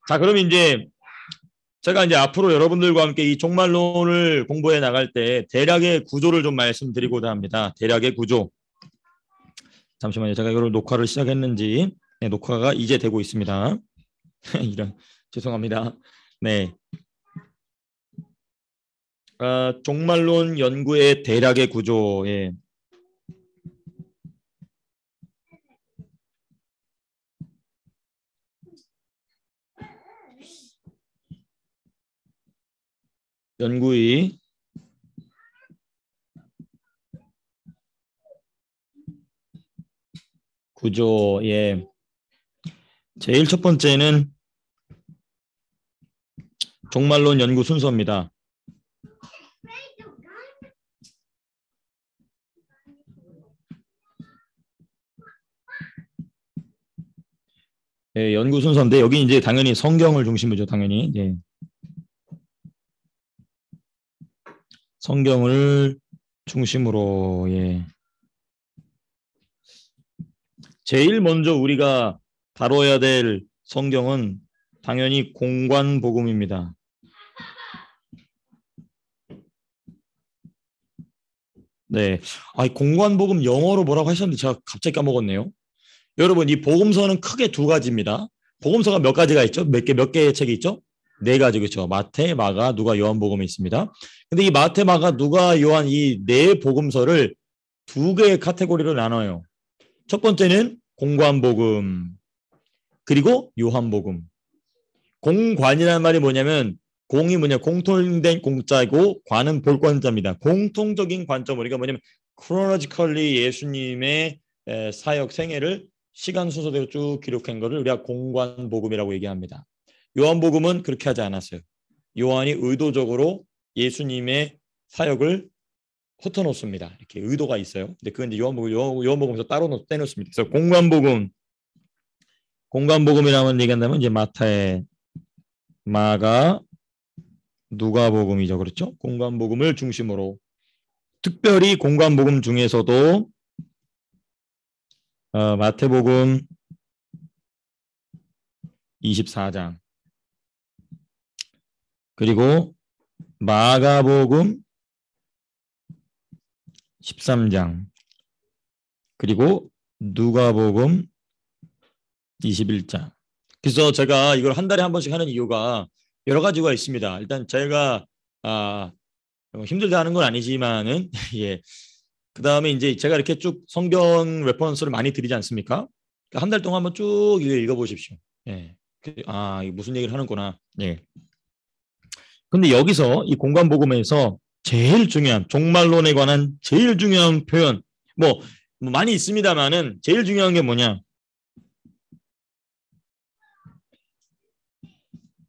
자, 그럼 이제 제가 이제 앞으로 여러분들과 함께 이 종말론을 공부해 나갈 때 대략의 구조를 좀 말씀드리고자 합니다. 대략의 구조. 잠시만요. 제가 이걸 녹화를 시작했는지. 네, 녹화가 이제 되고 있습니다. 이런 죄송합니다. 네. 종말론 연구의 대략의 구조. 예. 연구의 구조의 제일 첫 번째는 종말론 연구 순서입니다. 예, 연구 순서인데 여기 이제 당연히 성경을 중심이죠, 당연히. 예. 성경을 중심으로. 예. 제일 먼저 우리가 다뤄야 될 성경은 당연히 공관복음입니다. 네. 공관복음 영어로 뭐라고 하셨는데 제가 갑자기 까먹었네요. 여러분, 이 복음서는 크게 두 가지입니다. 복음서가 몇 가지가 있죠? 몇 개의 책이 있죠? 네 가지, 그렇죠? 마태, 마가, 누가, 요한복음이 있습니다. 근데 이 마태, 마가, 누가, 요한 이 네 복음서를 두 개의 카테고리로 나눠요. 첫 번째는 공관복음, 그리고 요한복음. 공관이라는 말이 뭐냐면 공이 뭐냐, 공통된 공자이고 관은 볼권자입니다. 공통적인 관점, 우리가 뭐냐면 chronologically 예수님의 사역 생애를 시간 순서대로 쭉 기록한 것을 우리가 공관복음이라고 얘기합니다. 요한복음은 그렇게 하지 않았어요. 요한이 의도적으로 예수님의 사역을 흩어놓습니다. 이렇게 의도가 있어요. 근데 그건 이제 요한복음에서 따로 떼놓습니다. 그래서 공관복음이라면 얘기한다면 이제 마태, 마가, 누가복음이죠, 그렇죠? 공관복음을 중심으로, 특별히 공관복음 중에서도 마태복음 24장, 그리고 마가복음 13장, 그리고 누가복음 21장. 그래서 제가 이걸 한 달에 한 번씩 하는 이유가 여러 가지가 있습니다. 일단 제가 힘들다 하는 건 아니지만은 예. 그다음에 이제 제가 이렇게 쭉 성경 레퍼런스를 많이 드리지 않습니까? 한 달 동안 한번 쭉 읽어 보십시오. 예. 이게 무슨 얘기를 하는구나. 예. 근데 여기서 이 공관복음에서 제일 중요한, 종말론에 관한 제일 중요한 표현, 뭐 많이 있습니다만은 제일 중요한 게 뭐냐?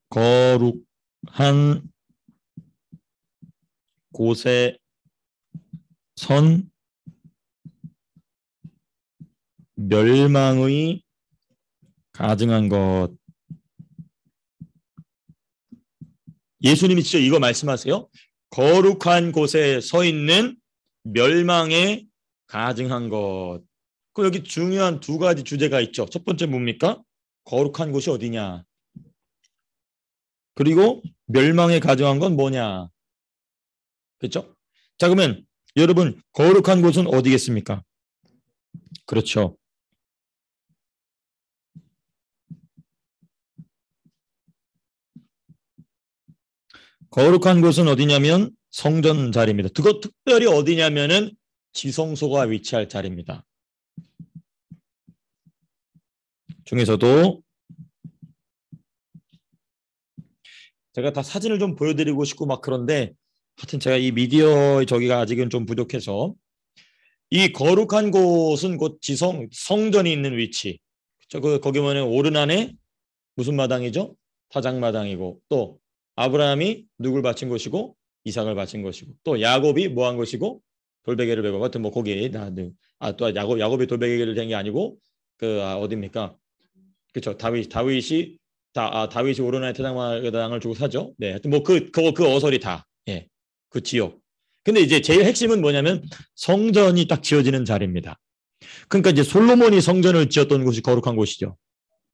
거룩한 곳에 선 멸망의 가증한 것. 예수님이 진짜 이거 말씀하세요. 거룩한 곳에 서 있는 멸망에 가증한 것. 그 여기 중요한 두 가지 주제가 있죠. 첫 번째 뭡니까? 거룩한 곳이 어디냐? 그리고 멸망에 가증한 건 뭐냐? 그렇죠? 자, 그러면 여러분, 거룩한 곳은 어디겠습니까? 그렇죠. 거룩한 곳은 어디냐면 성전 자리입니다. 그것 특별히 어디냐면은 지성소가 위치할 자리입니다. 중에서도 제가 다 사진을 좀 보여드리고 싶고 막 그런데 하여튼 제가 이 미디어 저기가 아직은 좀 부족해서, 이 거룩한 곳은 곧 성전이 있는 위치. 거기 뭐냐면 오르난에 무슨 마당이죠? 타작마당이고, 또 아브라함이 누굴 바친 것이고 이삭을 바친 것이고, 또 야곱이 뭐 한 것이고 돌베개를 베고, 하여튼 뭐 거기에 또 야곱이 돌베개를 댄 게 아니고 어디입니까? 그렇죠. 다윗이 오르난의 타작마당을 주고 사죠. 네, 하여튼 뭐 그 어설이 다, 예, 그 지역. 근데 이제 제일 핵심은 뭐냐면 성전이 딱 지어지는 자리입니다. 그러니까 이제 솔로몬이 성전을 지었던 곳이 거룩한 곳이죠.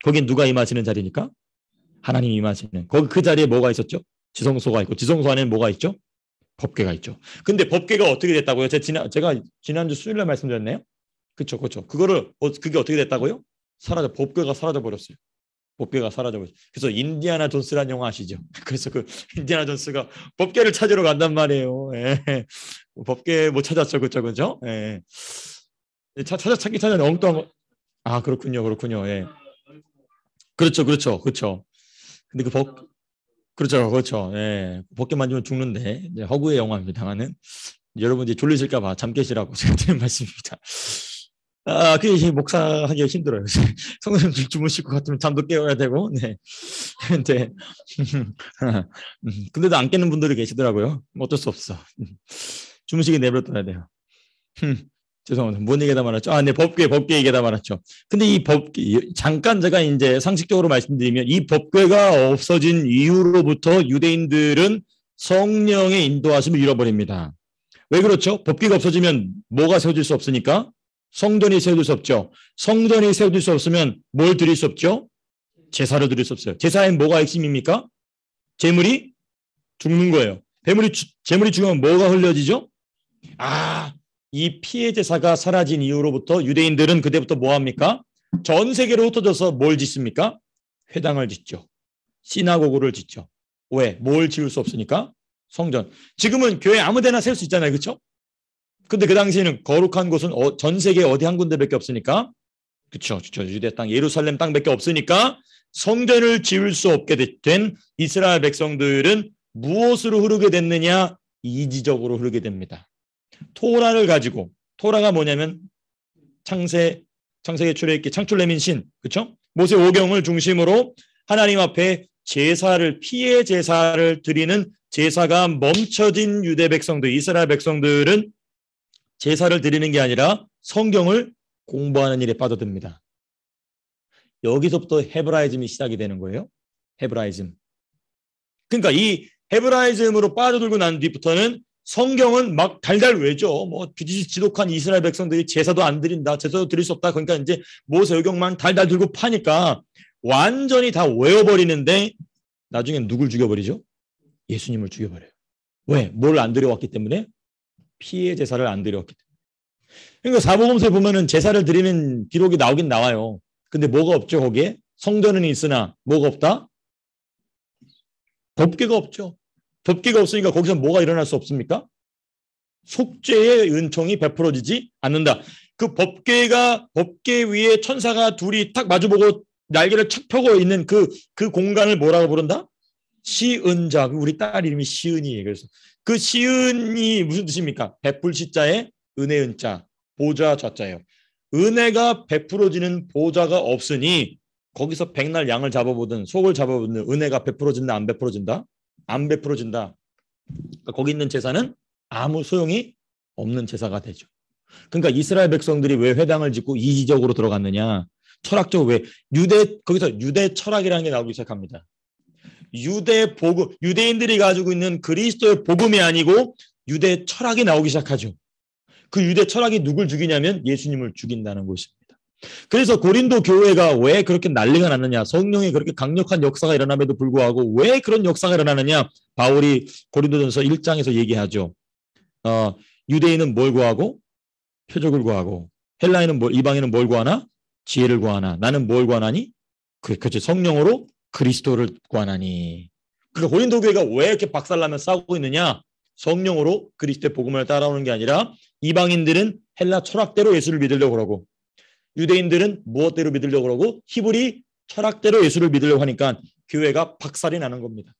거긴 누가 임하시는 자리니까? 하나님 임하시는 거기 그 자리에 뭐가 있었죠? 지성소가 있고 지성소 안에는 뭐가 있죠? 법궤가 있죠. 근데 법궤가 어떻게 됐다고요? 제가 지난주 수요일에 말씀드렸네요. 그렇죠, 그렇죠. 그게 어떻게 됐다고요? 법궤가 사라져 버렸어요. 법궤가 사라져 버렸어요. 그래서 인디아나 존스라는 영화 아시죠? 그래서 그 인디아나 존스가 법궤를 찾으러 간단 말이에요. 예. 법궤 못 찾았죠, 그렇죠, 그렇죠? 예. 찾긴 찾았는데 엉뚱한 거. 아, 그렇군요, 그렇군요. 예. 그렇죠, 그렇죠, 그렇죠. 근데 그렇죠, 그렇죠. 예. 법궤 만지면 죽는데 이제 허구의 영화입니다만은 여러분 이제 졸리실까봐 잠 깨시라고 제가 드린 말씀입니다. 아, 그게 목사하기가 힘들어요. 성도님 주무실 것 같으면 잠도 깨워야 되고, 네. 근데, 근데도 안 깨는 분들이 계시더라고요. 어쩔 수 없어. 주무시게 내버려둬야 돼요. 죄송합니다. 뭔 얘기하다 말았죠? 아, 네, 법궤 얘기하다 말았죠. 근데 이 법궤, 잠깐 제가 이제 상식적으로 말씀드리면 이 법궤가 없어진 이후로부터 유대인들은 성령의 인도하심을 잃어버립니다. 왜 그렇죠? 법궤가 없어지면 뭐가 세워질 수 없으니까? 성전이 세워질 수 없죠. 성전이 세워질 수 없으면 뭘 드릴 수 없죠? 제사를 드릴 수 없어요. 제사엔 뭐가 핵심입니까? 재물이 죽는 거예요. 재물이 죽으면 뭐가 흘려지죠? 아, 이 피해 제사가 사라진 이후로부터 유대인들은 그때부터 뭐 합니까? 전 세계로 흩어져서 뭘 짓습니까? 회당을 짓죠. 시나고그를 짓죠. 왜? 뭘 지을 수 없으니까? 성전. 지금은 교회 아무 데나 세울 수 있잖아요. 그렇죠? 근데 그 당시에는 거룩한 곳은 전 세계 어디 한 군데밖에 없으니까 그렇죠. 유대 땅, 예루살렘 땅밖에 없으니까 성전을 지을 수 없게 된 이스라엘 백성들은 무엇으로 흐르게 됐느냐? 이지적으로 흐르게 됩니다. 토라를 가지고 토라가 뭐냐면 창세기 출애굽기 창출내민 신 그렇죠? 모세 오경을 중심으로 하나님 앞에 피해 제사를 드리는 제사가 멈춰진 유대 백성들, 이스라엘 백성들은 제사를 드리는 게 아니라 성경을 공부하는 일에 빠져듭니다. 여기서부터 헤브라이즘이 시작이 되는 거예요. 헤브라이즘. 그러니까 이 헤브라이즘으로 빠져들고 난 뒤부터는 성경은 막 달달 외죠. 뭐 지독한 이스라엘 백성들이 제사도 안 드린다. 제사도 드릴 수 없다. 그러니까 이제 모세오경만 달달 들고 파니까 완전히 다 외워버리는데 나중엔 누굴 죽여버리죠? 예수님을 죽여버려요. 왜? 뭘 안 드려왔기 때문에? 피해 제사를 안 드렸기 때문에. 그러니까 사복음서에 보면은 제사를 드리는 기록이 나오긴 나와요. 근데 뭐가 없죠, 거기에? 성전은 있으나 뭐가 없다? 법궤가 없죠. 법궤가 없으니까 거기서 뭐가 일어날 수 없습니까? 속죄의 은총이 베풀어지지 않는다. 그 법궤 위에 천사가 둘이 탁 마주보고 날개를 착 펴고 있는 그 공간을 뭐라고 부른다? 시은자. 우리 딸 이름이 시은이에요. 그래서 그 시은이 무슨 뜻입니까? 베풀 시자에 은혜 은자, 보좌 좌자예요. 은혜가 베풀어지는 보좌가 없으니 거기서 백날 양을 잡아보든 속을 잡아보든 은혜가 베풀어진다 안 베풀어진다? 안 베풀어진다. 그러니까 거기 있는 제사는 아무 소용이 없는 제사가 되죠. 그러니까 이스라엘 백성들이 왜 회당을 짓고 이지적으로 들어갔느냐? 철학적으로 왜 거기서 유대 철학이라는 게 나오기 시작합니다. 유대인들이 가지고 있는 그리스도의 복음이 아니고 유대 철학이 나오기 시작하죠. 그 유대 철학이 누굴 죽이냐면 예수님을 죽인다는 것입니다. 그래서 고린도 교회가 왜 그렇게 난리가 났느냐? 성령의 그렇게 강력한 역사가 일어남에도 불구하고 왜 그런 역사가 일어나느냐? 바울이 고린도전서 1장에서 얘기하죠. 유대인은 뭘 구하고? 표적을 구하고. 이방인은 뭘 구하나? 지혜를 구하나. 나는 뭘 구하나니? 그렇지. 성령으로 그리스도를 구하나니. 그러니까 고린도 교회가 왜 이렇게 박살나면 싸우고 있느냐? 성령으로 그리스도의 복음을 따라오는 게 아니라 이방인들은 헬라 철학대로 예수를 믿으려고 그러고 유대인들은 무엇대로 믿으려고 그러고 히브리 철학대로 예수를 믿으려고 하니까 교회가 박살이 나는 겁니다.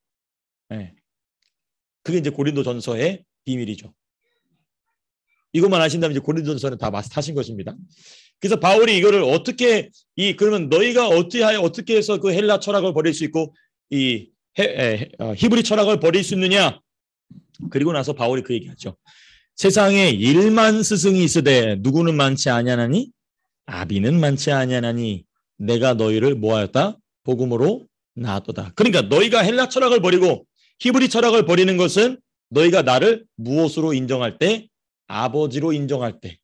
네. 그게 이제 고린도전서의 비밀이죠. 이것만 아신다면 이제 고린도전서는 다 마스터하신 것입니다. 그래서 바울이 이거를 그러면 너희가 어떻게 해서 그 헬라 철학을 버릴 수 있고 히브리 철학을 버릴 수 있느냐? 그리고 나서 바울이 그 얘기하죠. 세상에 1만 스승이 있으되 누구는 많지 아니하나니 아비는 많지 아니하나니 내가 너희를 뭐하였다? 복음으로 낳았도다. 그러니까 너희가 헬라 철학을 버리고 히브리 철학을 버리는 것은 너희가 나를 무엇으로 인정할 때? 아버지로 인정할 때.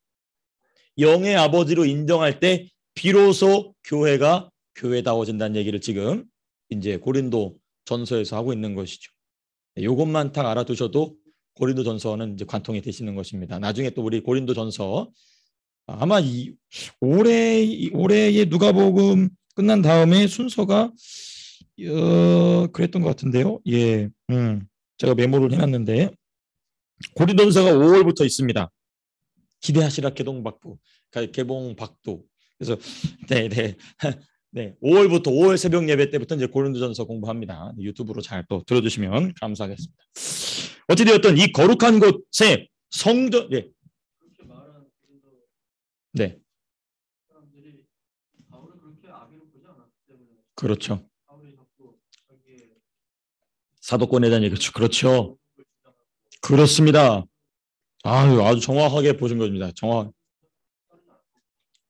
영의 아버지로 인정할 때 비로소 교회가 교회다워진다는 얘기를 지금 이제 고린도 전서에서 하고 있는 것이죠. 이것만 딱 알아두셔도 고린도 전서는 이제 관통이 되시는 것입니다. 나중에 또 우리 고린도 전서 아마 올해의 누가복음 끝난 다음에 순서가 그랬던 것 같은데요. 예, 제가 메모를 해놨는데 고린도전서가 5월부터 있습니다. 기대하시라 개봉박두. 그래서 네, 5월부터 5월 새벽 예배 때부터 이제 고린도전서 공부합니다. 유튜브로 잘 또 들어주시면 감사하겠습니다. 어찌되었든 이 거룩한 곳에 성전, 네, 네, 그렇죠. 사도권에 대한 얘기죠. 그렇죠. 그렇습니다. 아주 정확하게 보신 겁니다.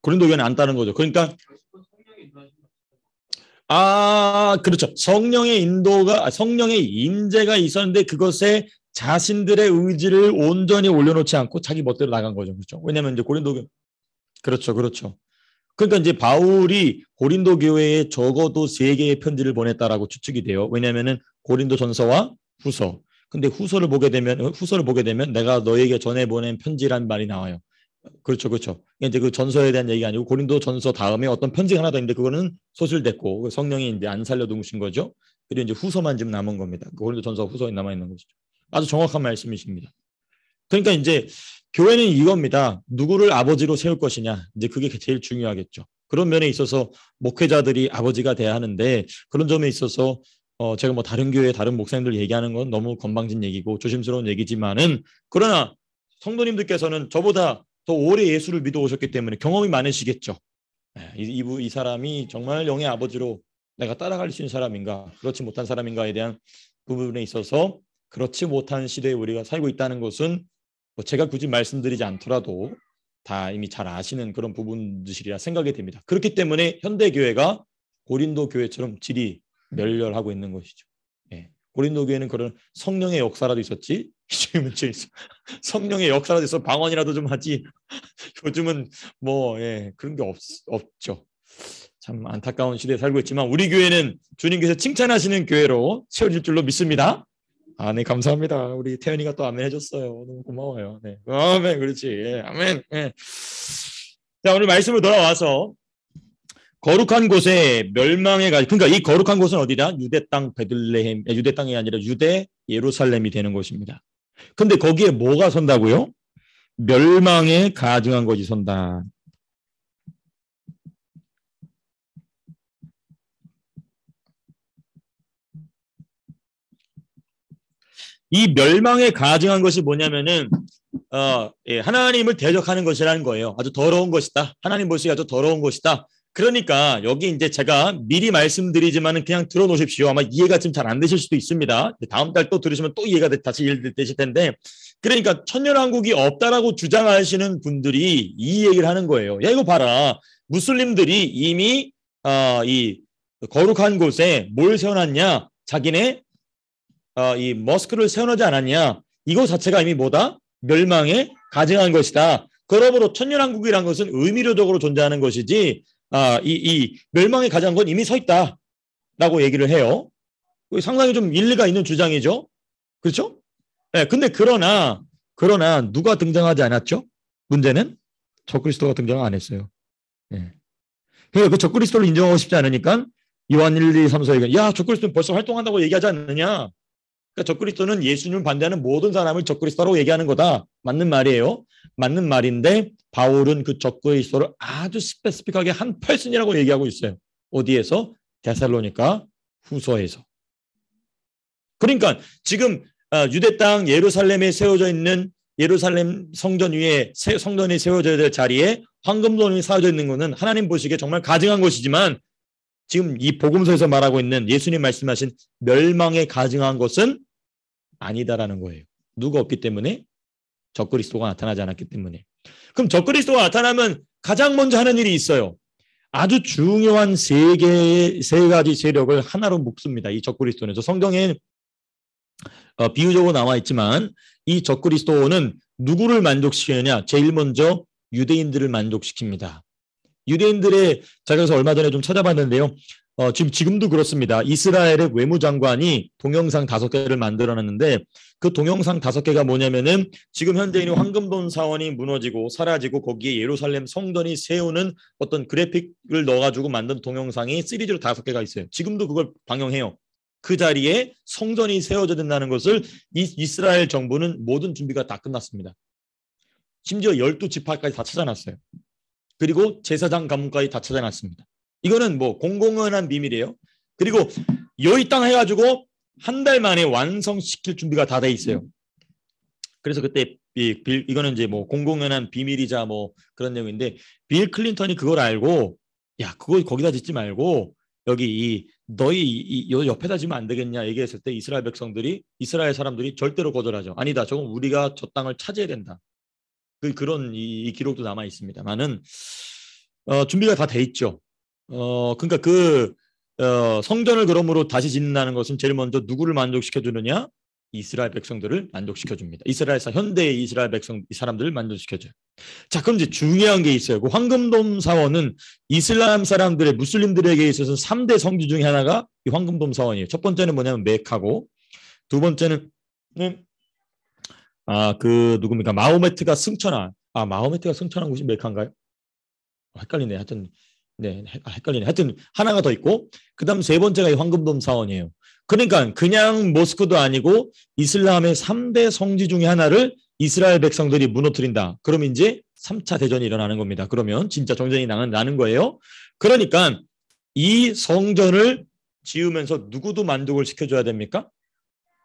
고린도 교회는 안 따른 거죠. 그러니까 그렇죠. 성령의 인재가 있었는데 그것에 자신들의 의지를 온전히 올려놓지 않고 자기 멋대로 나간 거죠. 그렇죠. 왜냐하면 이제 고린도 교회 그렇죠. 그러니까 이제 바울이 고린도 교회에 적어도 3개의 편지를 보냈다라고 추측이 돼요. 왜냐하면은 고린도 전서와 후서. 근데 후서를 보게 되면 내가 너에게 전해 보낸 편지란 말이 나와요. 그렇죠. 이제 그 전서에 대한 얘기가 아니고 고린도 전서 다음에 어떤 편지가 하나 더 있는데 그거는 소실됐고 성령이 이제 안 살려두신 거죠. 그리고 이제 후서만 지금 남은 겁니다. 고린도 전서 후서에 남아 있는 것이죠. 아주 정확한 말씀이십니다. 그러니까 이제 교회는 이겁니다. 누구를 아버지로 세울 것이냐. 이제 그게 제일 중요하겠죠. 그런 면에 있어서 목회자들이 아버지가 돼야 하는데 그런 점에 있어서 제가 뭐 다른 교회 다른 목사님들 얘기하는 건 너무 건방진 얘기고 조심스러운 얘기지만은 그러나 성도님들께서는 저보다 더 오래 예수를 믿어 오셨기 때문에 경험이 많으시겠죠. 이 사람이 정말 영의 아버지로 내가 따라갈 수 있는 사람인가 그렇지 못한 사람인가에 대한 부분에 있어서 그렇지 못한 시대에 우리가 살고 있다는 것은 뭐 제가 굳이 말씀드리지 않더라도 다 이미 잘 아시는 그런 부분들이라 생각이 됩니다. 그렇기 때문에 현대교회가 고린도 교회처럼 질이 멸렬하고 있는 것이죠. 고린도 교회는 그런 성령의 역사라도 있었지 지금은 성령의 역사라도 있어 방언이라도 좀 하지 요즘은 뭐 그런 게 없죠. 참 안타까운 시대에 살고 있지만 우리 교회는 주님께서 칭찬하시는 교회로 채워질 줄로 믿습니다. 네, 감사합니다. 우리 태연이가 또 아멘 해줬어요. 너무 고마워요. 네, 아멘, 그렇지. 아멘. 자, 오늘 말씀으로 돌아와서 거룩한 곳에 멸망의 그러니까 이 거룩한 곳은 어디다? 유대 땅 베들레헴, 유대 땅이 아니라 유대 예루살렘이 되는 곳입니다. 근데 거기에 뭐가 선다고요? 멸망에 가증한 것이 선다. 이 멸망에 가증한 것이 뭐냐면은 하나님을 대적하는 것이라는 거예요. 아주 더러운 것이다. 하나님 보시기에 아주 더러운 것이다. 그러니까 여기 이제 제가 미리 말씀드리지만은 그냥 들어놓으십시오. 아마 이해가 좀 잘 안 되실 수도 있습니다. 다음 달 또 들으시면 또 이해가 다시 이해되실 텐데, 그러니까 천년왕국이 없다라고 주장하시는 분들이 이 얘기를 하는 거예요. 야, 이거 봐라. 무슬림들이 이미 이 거룩한 곳에 뭘 세워놨냐? 자기네 이 머스크를 세워놓지 않았냐? 이거 자체가 이미 뭐다? 멸망에 가증한 것이다. 그러므로 천년왕국이란 것은 의미료적으로 존재하는 것이지 이 멸망에 가증한 건 이미 서 있다라고 얘기를 해요. 상당히 좀 일리가 있는 주장이죠. 그렇죠? 네, 근데 그러나 누가 등장하지 않았죠? 문제는 적그리스도가 등장 안 했어요. 네. 그러니까 그 적그리스도를 인정하고 싶지 않으니까 요한 1, 2, 3, 4에게 야, 적그리스도는 벌써 활동한다고 얘기하지 않느냐? 그러니까 적그리스도는 예수님을 반대하는 모든 사람을 적그리스도라고 얘기하는 거다. 맞는 말이에요. 맞는 말인데 바울은 그 적그리스도를 아주 스페시픽하게 한 퍼슨이라고 얘기하고 있어요. 어디에서? 데살로니가 후서에서. 그러니까 지금 유대 땅 예루살렘에 세워져 있는 예루살렘 성전 위에 성전이 세워져야 될 자리에 황금돈이 쌓여져 있는 것은 하나님 보시기에 정말 가증한 것이지만 지금 이 복음서에서 말하고 있는 예수님 말씀하신 멸망에 가증한 것은 아니다라는 거예요. 누가 없기 때문에? 적그리스도가 나타나지 않았기 때문에. 그럼 적그리스도가 나타나면 가장 먼저 하는 일이 있어요. 아주 중요한 세 가지 세력을 하나로 묶습니다. 이 적그리스도는. 저 성경에 비유적으로 나와 있지만 이 적그리스도는 누구를 만족시키느냐? 제일 먼저 유대인들을 만족시킵니다. 유대인들의 제가 그래서 얼마 전에 좀 찾아봤는데요. 지금도 그렇습니다. 이스라엘의 외무장관이 동영상 5개를 만들어놨는데 그 동영상 5개가 뭐냐면은 지금 현재 있는 황금돔 사원이 무너지고 사라지고 거기에 예루살렘 성전이 세우는 어떤 그래픽을 넣어가지고 만든 동영상이 시리즈로 5개가 있어요. 지금도 그걸 방영해요. 그 자리에 성전이 세워져야 된다는 것을 이스라엘 정부는 모든 준비가 다 끝났습니다. 심지어 12지파까지 다 찾아놨어요. 그리고 제사장 가문까지 다 찾아놨습니다. 이거는 뭐 공공연한 비밀이에요. 그리고 여의 땅 해가지고 한 달 만에 완성시킬 준비가 다 돼 있어요. 그래서 그때 이거는 이제 뭐 공공연한 비밀이자 뭐 그런 내용인데 빌 클린턴이 그걸 알고 야 그거 거기다 짓지 말고 여기 너희 옆에다 지면 안 되겠냐 얘기했을 때 이스라엘 사람들이 절대로 거절하죠. 아니다. 저건 우리가 저 땅을 차지해야 된다. 그런 이 기록도 남아 있습니다만은 준비가 다 돼 있죠. 그러니까 성전을 그러므로 다시 짓는다는 것은 제일 먼저 누구를 만족시켜 주느냐? 이스라엘 백성들을 만족시켜 줍니다. 현대의 이스라엘 사람들을 만족시켜줘요. 자, 그럼 이제 중요한 게 있어요. 그 황금돔 사원은 이슬람 사람들의 무슬림들에게 있어서 3대 성지 중에 하나가 이 황금돔 사원이에요. 첫 번째는 뭐냐면 메카고, 두 번째는 누굽니까? 마호메트가 승천한 곳이 메카인가요? 헷갈리네. 하여튼 헷갈리네. 하여튼 하나가 더 있고 그다음 세 번째가 이 황금돔 사원이에요. 그러니까 그냥 모스크도 아니고 이슬람의 3대 성지 중에 하나를 이스라엘 백성들이 무너뜨린다. 그럼 이제 3차 대전이 일어나는 겁니다. 그러면 진짜 전쟁이 나는 거예요. 그러니까 이 성전을 지으면서 누구도 만족을 시켜줘야 됩니까?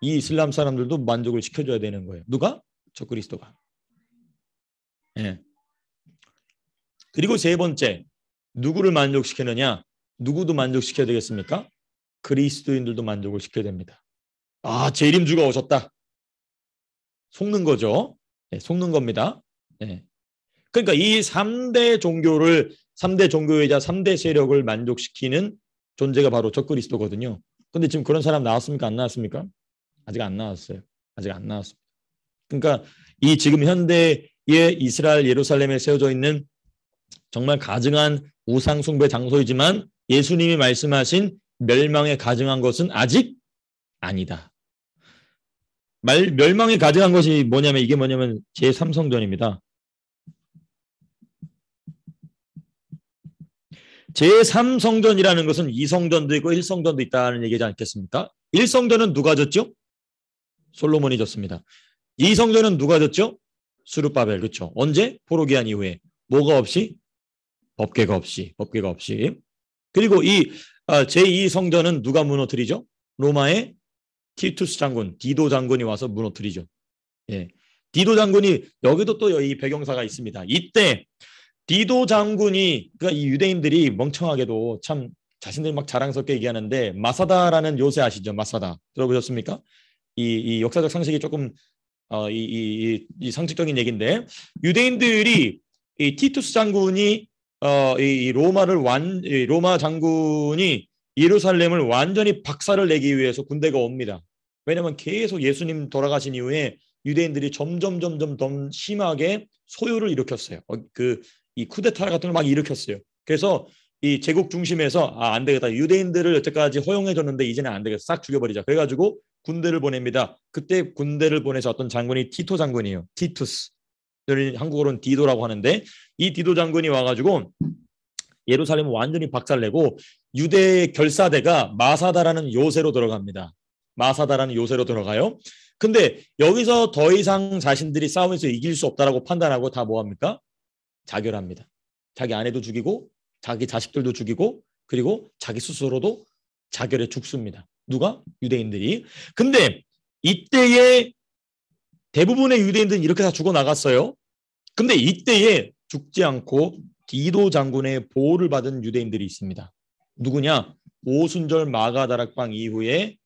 이 이슬람 사람들도 만족을 시켜줘야 되는 거예요. 누가? 저 그리스도가. 예. 그리고 세 번째, 누구를 만족시키느냐? 누구도 만족시켜야 되겠습니까? 그리스도인들도 만족을 시켜야 됩니다. 재림주가 오셨다. 속는 거죠. 네, 속는 겁니다. 네. 그러니까 이 3대 종교이자 3대 세력을 만족시키는 존재가 바로 적그리스도거든요. 근데 지금 그런 사람 나왔습니까? 안 나왔습니까? 아직 안 나왔어요. 아직 안 나왔습니다. 그러니까 이 지금 현대의 이스라엘 예루살렘에 세워져 있는 정말 가증한 우상 숭배 장소이지만 예수님이 말씀하신 멸망에 가증한 것은 아직 아니다. 멸망에 가증한 것이 뭐냐면 이게 뭐냐면 제3성전입니다. 제3성전이라는 것은 2성전도 있고 1성전도 있다는 얘기지 않겠습니까? 1성전은 누가 졌죠? 솔로몬이 졌습니다. 2성전은 누가 졌죠? 스룹바벨. 그렇죠. 언제? 포로기한 이후에. 뭐가 없이? 법궤가 없이. 그리고 이 제2성전은 누가 무너뜨리죠? 로마의 티투스 장군, 디도 장군이 와서 무너뜨리죠. 예. 디도 장군이 여기도 또 이 배경사가 있습니다. 이때 디도 장군이 그러니까 이 유대인들이 멍청하게도 참 자신들 막 자랑스럽게 얘기하는데 마사다라는 요새 아시죠? 마사다 들어보셨습니까? 이 역사적 상식이 조금 이 상식적인 얘기인데 유대인들이 이 티투스 장군이 이 로마 장군이 예루살렘을 완전히 박살을 내기 위해서 군대가 옵니다. 왜냐하면 계속 예수님 돌아가신 이후에 유대인들이 점점 더 심하게 소요를 일으켰어요. 이 쿠데타 같은 걸 막 일으켰어요. 그래서 이 제국 중심에서 안 되겠다. 유대인들을 여태까지 허용해줬는데 이제는 안 되겠다. 싹 죽여버리자. 그래가지고 군대를 보냅니다. 그때 군대를 보내서 어떤 장군이 티토 장군이에요. 티투스. 한국어로는 디도라고 하는데 이 디도 장군이 와가지고 예루살렘을 완전히 박살내고 유대의 결사대가 마사다라는 요새로 들어갑니다. 마사다라는 요새로 들어가요. 근데 여기서 더 이상 자신들이 싸움에서 이길 수 없다라고 판단하고 다 뭐합니까? 자결합니다. 자기 아내도 죽이고 자기 자식들도 죽이고 그리고 자기 스스로도 자결해 죽습니다. 누가? 유대인들이. 근데 이때에 대부분의 유대인들은 이렇게 다 죽어나갔어요. 근데 이때에 죽지 않고 디도 장군의 보호를 받은 유대인들이 있습니다. 누구냐? 오순절 마가다락방 이후에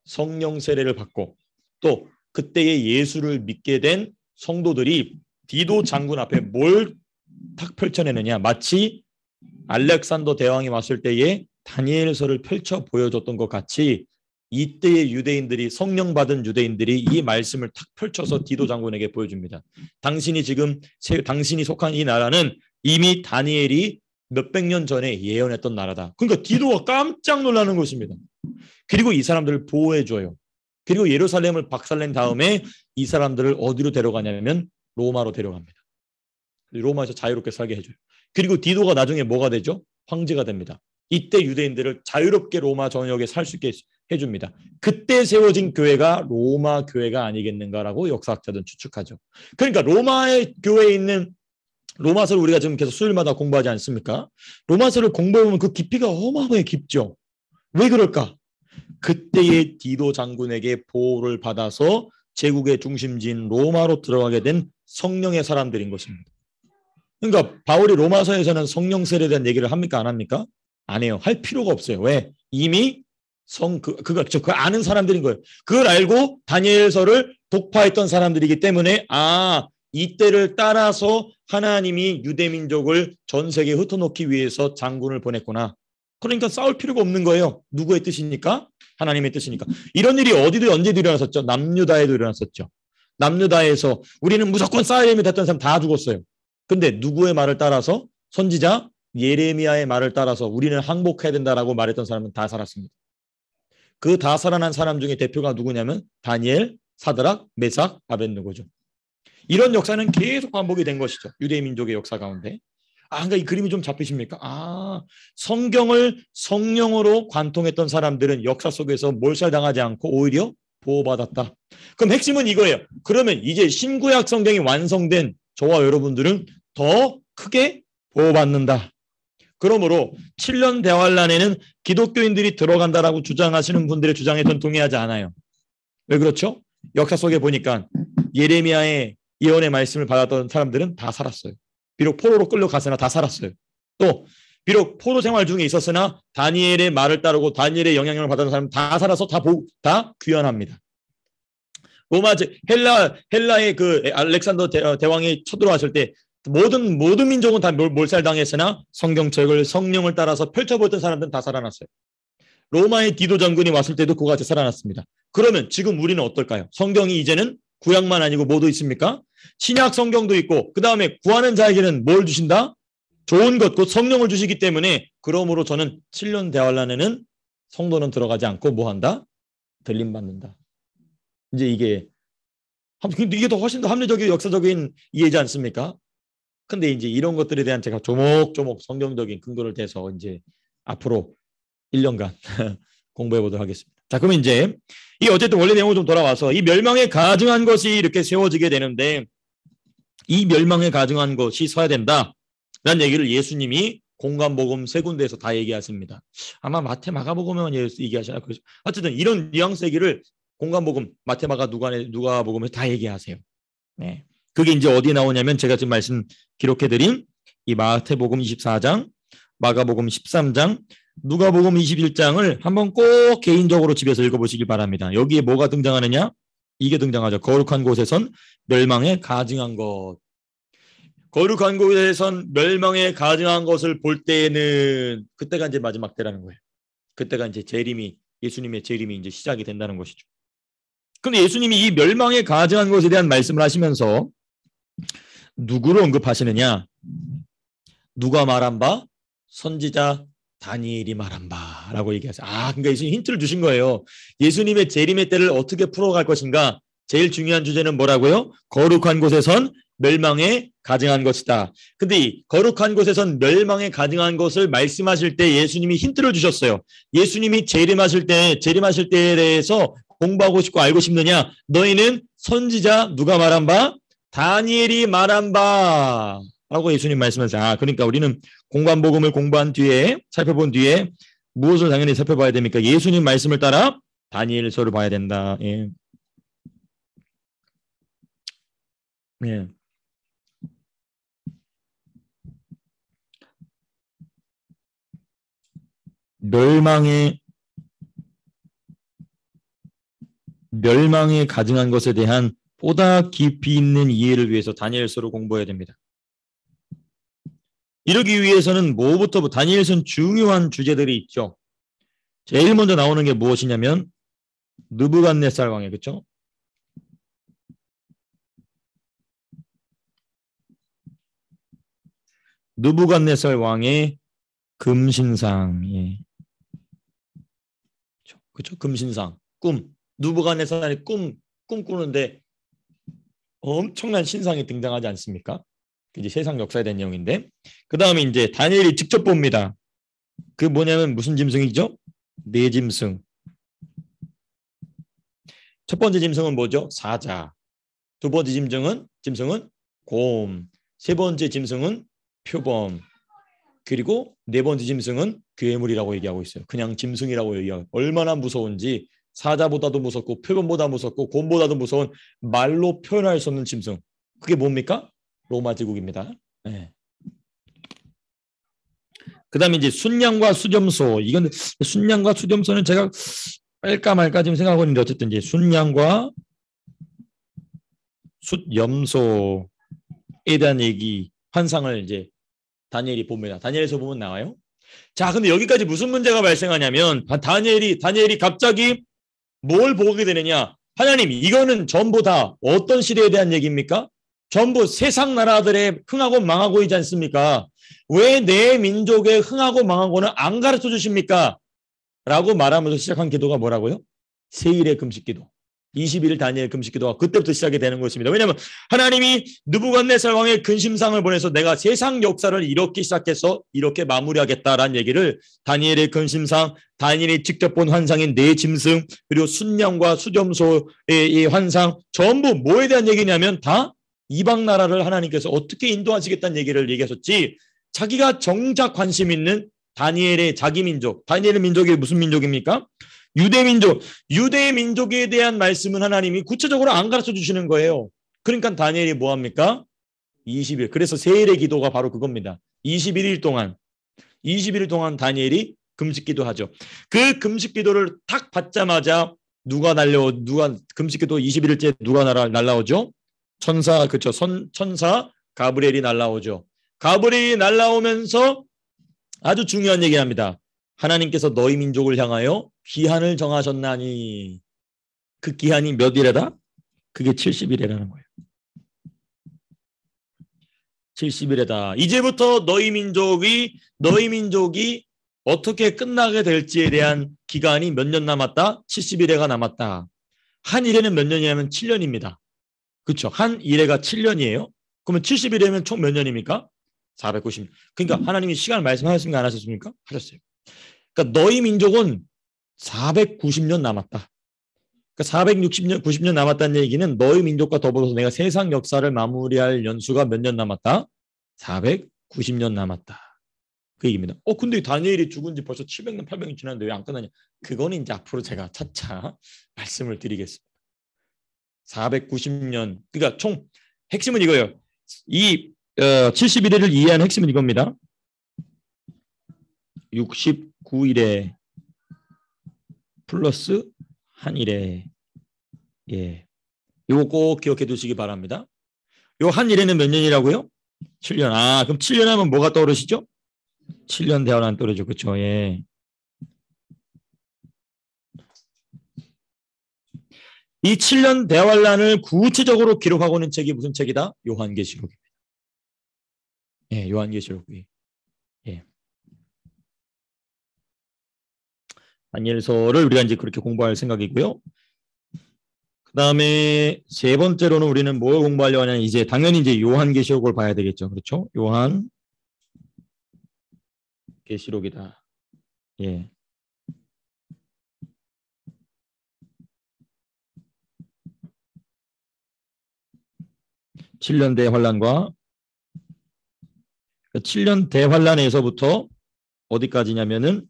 성령 세례를 받고 또 그때의 예수를 믿게 된 성도들이 디도 장군 앞에 뭘 탁 펼쳐내느냐? 마치 알렉산더 대왕이 왔을 때에 다니엘서를 펼쳐 보여줬던 것 같이 이때의 유대인들이 성령 받은 유대인들이 이 말씀을 탁 펼쳐서 디도 장군에게 보여줍니다. 당신이 속한 이 나라는 이미 다니엘이 몇백 년 전에 예언했던 나라다. 그러니까 디도가 깜짝 놀라는 것입니다. 그리고 이 사람들을 보호해줘요. 그리고 예루살렘을 박살낸 다음에 이 사람들을 어디로 데려가냐면 로마로 데려갑니다. 로마에서 자유롭게 살게 해줘요. 그리고 디도가 나중에 뭐가 되죠? 황제가 됩니다. 이때 유대인들을 자유롭게 로마 전역에 살 수 있게 해줍니다. 그때 세워진 교회가 로마 교회가 아니겠는가라고 역사학자들은 추측하죠. 그러니까 로마의 교회에 있는 로마서를 우리가 지금 계속 수요일마다 공부하지 않습니까? 로마서를 공부해보면 그 깊이가 어마어마하게 깊죠. 왜 그럴까? 그때의 디도 장군에게 보호를 받아서 제국의 중심지인 로마로 들어가게 된 성령의 사람들인 것입니다. 그러니까 바울이 로마서에서는 성령 세례에 대한 얘기를 합니까? 안 합니까? 안 해요. 할 필요가 없어요. 왜? 이미 그거 아는 사람들인 거예요. 그걸 알고 다니엘서를 독파했던 사람들이기 때문에 이때를 따라서 하나님이 유대민족을 전 세계에 흩어놓기 위해서 장군을 보냈구나. 그러니까 싸울 필요가 없는 거예요. 누구의 뜻이니까? 하나님의 뜻이니까. 이런 일이 어디도 언제도 일어났었죠? 남유다에도 일어났었죠. 남유다에서 우리는 무조건 싸움이 됐던 사람 다 죽었어요. 근데 누구의 말을 따라서? 선지자 예레미야의 말을 따라서 우리는 항복해야 된다라고 말했던 사람은 다 살았습니다. 그 다 살아난 사람 중에 대표가 누구냐면 다니엘, 사드락, 메삭, 아벳느고죠. 이런 역사는 계속 반복이 된 것이죠. 유대 민족의 역사 가운데. 그러니까 이 그림이 좀 잡히십니까? 성경을 성령으로 관통했던 사람들은 역사 속에서 몰살당하지 않고 오히려 보호받았다. 그럼 핵심은 이거예요. 그러면 이제 신구약 성경이 완성된 저와 여러분들은 더 크게 보호받는다. 그러므로 7년 대환란에는 기독교인들이 들어간다라고 주장하시는 분들의 주장에 전 동의하지 않아요. 왜 그렇죠? 역사 속에 보니까 예레미야의 예언의 말씀을 받았던 사람들은 다 살았어요. 비록 포로로 끌려갔으나 다 살았어요. 또 비록 포로 생활 중에 있었으나 다니엘의 말을 따르고 다니엘의 영향력을 받았던 사람 다 살아서 다 귀환합니다. 헬라의 그 알렉산더 대왕이 쳐들어왔을 때 모든 민족은 다 몰살당했으나 성경책을 성령을 따라서 펼쳐보던 사람들은 다 살아났어요. 로마의 디도 장군이 왔을 때도 그와 같이 살아났습니다. 그러면 지금 우리는 어떨까요? 성경이 이제는 구약만 아니고 뭐도 있습니까? 신약 성경도 있고 그 다음에 구하는 자에게는 뭘 주신다? 좋은 것, 곧 성령을 주시기 때문에 그러므로 저는 7년 대환란에는 성도는 들어가지 않고 뭐 한다? 들림받는다. 이제 이게 더 훨씬 더 합리적이고 역사적인 이해지 않습니까? 근데 이제 이런 것들에 대한 제가 조목조목 성경적인 근거를 대서 이제 앞으로 1년간 공부해 보도록 하겠습니다. 자, 그러면 이제 이 어쨌든 원래 내용으로 좀 돌아와서 이 멸망에 가증한 것이 이렇게 세워지게 되는데 이 멸망에 가증한 것이 서야 된다. 라는 얘기를 예수님이 공관복음 세 군데에서 다 얘기하십니다. 아마 마태, 마가복음은 얘기하시나? 어쨌든 이런 뉘앙스 얘기를 공관복음, 마태, 마가, 누가복음에서 다 얘기하세요. 네. 그게 이제 어디에 나오냐면 제가 지금 말씀 기록해드린 이 마태복음 24장, 마가복음 13장, 누가복음 21장을 한번 꼭 개인적으로 집에서 읽어보시길 바랍니다. 여기에 뭐가 등장하느냐? 이게 등장하죠. 거룩한 곳에선 멸망에 가증한 것. 거룩한 곳에선 멸망에 가증한 것을 볼 때는 그때가 이제 마지막 때라는 거예요. 그때가 이제 예수님의 재림이 이제 시작이 된다는 것이죠. 근데 예수님이 이 멸망에 가증한 것에 대한 말씀을 하시면서 누구를 언급하시느냐? 누가 말한 바? 선지자 다니엘이 말한 바라고 얘기하세요. 그러니까 예수님 힌트를 주신 거예요. 예수님의 재림의 때를 어떻게 풀어갈 것인가? 제일 중요한 주제는 뭐라고요? 거룩한 곳에선 멸망에 가증한 것이다. 근데 이 거룩한 곳에선 멸망에 가증한 것을 말씀하실 때 예수님이 힌트를 주셨어요. 예수님이 재림하실 때에 대해서 공부하고 싶고 알고 싶느냐? 너희는 선지자 누가 말한 바? 다니엘이 말한 바 라고 예수님 말씀하세요. 그러니까 우리는 공관복음을 살펴본 뒤에 무엇을 당연히 살펴봐야 됩니까? 예수님 말씀을 따라 다니엘서를 봐야 된다. 예. 예. 멸망에 가증한 것에 대한 보다 깊이 있는 이해를 위해서 다니엘서를 공부해야 됩니다. 이러기 위해서는 뭐부터 다니엘서는 중요한 주제들이 있죠. 제일 먼저 나오는 게 무엇이냐면 느부갓네살 왕의 그렇죠? 느부갓네살 왕의 금신상. 예. 그렇죠. 금신상. 꿈. 누부갓네살이 꿈꾸는데 엄청난 신상이 등장하지 않습니까? 이제 세상 역사에 대한 내용인데, 그 다음에 이제 다니엘이 직접 봅니다. 그 뭐냐면 무슨 짐승이죠? 네 짐승. 첫 번째 짐승은 뭐죠? 사자. 두 번째 짐승은 곰. 세 번째 짐승은 표범. 그리고 네 번째 짐승은 괴물이라고 얘기하고 있어요. 그냥 짐승이라고 얘기하고, 얼마나 무서운지, 사자보다도 무섭고 표범보다 무섭고 곰보다도 무서운 말로 표현할 수 없는 짐승. 그게 뭡니까? 로마 제국입니다. 네. 그 다음에 이제 순양과 수렴소. 이건 순양과 수렴소는 제가 뺄까 말까 지금 생각하고 있는데, 어쨌든 이제 순양과 숫염소에 대한 얘기, 환상을 이제 다니엘이 봅니다. 다니엘에서 보면 나와요. 자, 근데 여기까지 무슨 문제가 발생하냐면, 다니엘이 갑자기 뭘 보게 되느냐? 하나님, 이거는 전부 다 어떤 시대에 대한 얘기입니까? 전부 세상 나라들의 흥하고 망하고 있지 않습니까? 왜 내 민족의 흥하고 망하고는 안 가르쳐 주십니까? 라고 말하면서 시작한 기도가 뭐라고요? 세일의 금식기도. 21일 다니엘 금식기도가 그때부터 시작이 되는 것입니다. 왜냐하면 하나님이 느부갓네살 왕의 근심상을 보내서 내가 세상 역사를 이렇게 시작해서 이렇게 마무리하겠다라는 얘기를, 다니엘의 근심상, 다니엘이 직접 본 환상인 네 짐승, 그리고 순양과 수렴소의 환상, 전부 뭐에 대한 얘기냐면 다 이방 나라를 하나님께서 어떻게 인도하시겠다는 얘기를 얘기하셨지, 자기가 정작 관심 있는 다니엘의 자기 민족, 다니엘의 민족이 무슨 민족입니까? 유대민족, 유대민족에 대한 말씀은 하나님이 구체적으로 안 가르쳐 주시는 거예요. 그러니까 다니엘이 뭐합니까? 20일. 그래서 세일의 기도가 바로 그겁니다. 21일 동안 다니엘이 금식기도 하죠. 그 금식기도를 탁 받자마자 누가 금식기도 21일째 누가 날라오죠? 천사, 그렇죠. 천사 가브리엘이 날라오죠. 가브리엘이 날라오면서 아주 중요한 얘기를 합니다. 하나님께서 너희 민족을 향하여 기한을 정하셨나니. 그 기한이 몇 일이다? 그게 70일이라는 거예요. 70일이다. 이제부터 너희 민족이 어떻게 끝나게 될지에 대한 기간이 몇 년 남았다? 70일에가 남았다. 한 일에는 몇 년이냐면 7년입니다. 그렇죠. 한 일에가 7년이에요. 그러면 70일이면 총 몇 년입니까? 490년. 그러니까 하나님이 시간을 말씀하셨습니까? 안 하셨습니까? 하셨어요. 그러니까 너희 민족은 490년 남았다. 그러니까 460년, 90년 남았다는 얘기는 너희 민족과 더불어서 내가 세상 역사를 마무리할 연수가 몇 년 남았다? 490년 남았다. 그 얘기입니다. 근데 다니엘이 죽은 지 벌써 700년, 800년 지났는데 왜 안 끝나냐? 그거는 이제 앞으로 제가 차차 말씀을 드리겠습니다. 490년. 그러니까 총 핵심은 이거예요. 이 71일을 이해하는 핵심은 이겁니다. 69일에 플러스 한 일에, 예, 이거 꼭 기억해 두시기 바랍니다. 요 한 일에는 몇 년이라고요? 7년. 그럼 7년 하면 뭐가 떠오르시죠? 7년 대환란 떠오르죠. 그렇죠. 예. 이 7년 대환란을 구체적으로 기록하고 있는 책이 무슨 책이다? 요한계시록입니다. 예, 요한계시록이. 예. 다니엘서를 우리가 이제 그렇게 공부할 생각이고요. 그 다음에 세 번째로는 우리는 뭘 공부하려고 하냐면 이제 당연히 이제 요한계시록을 봐야 되겠죠. 그렇죠? 요한계시록이다. 예. (7년) 대환란과 7년 대환란에서부터 어디까지냐면은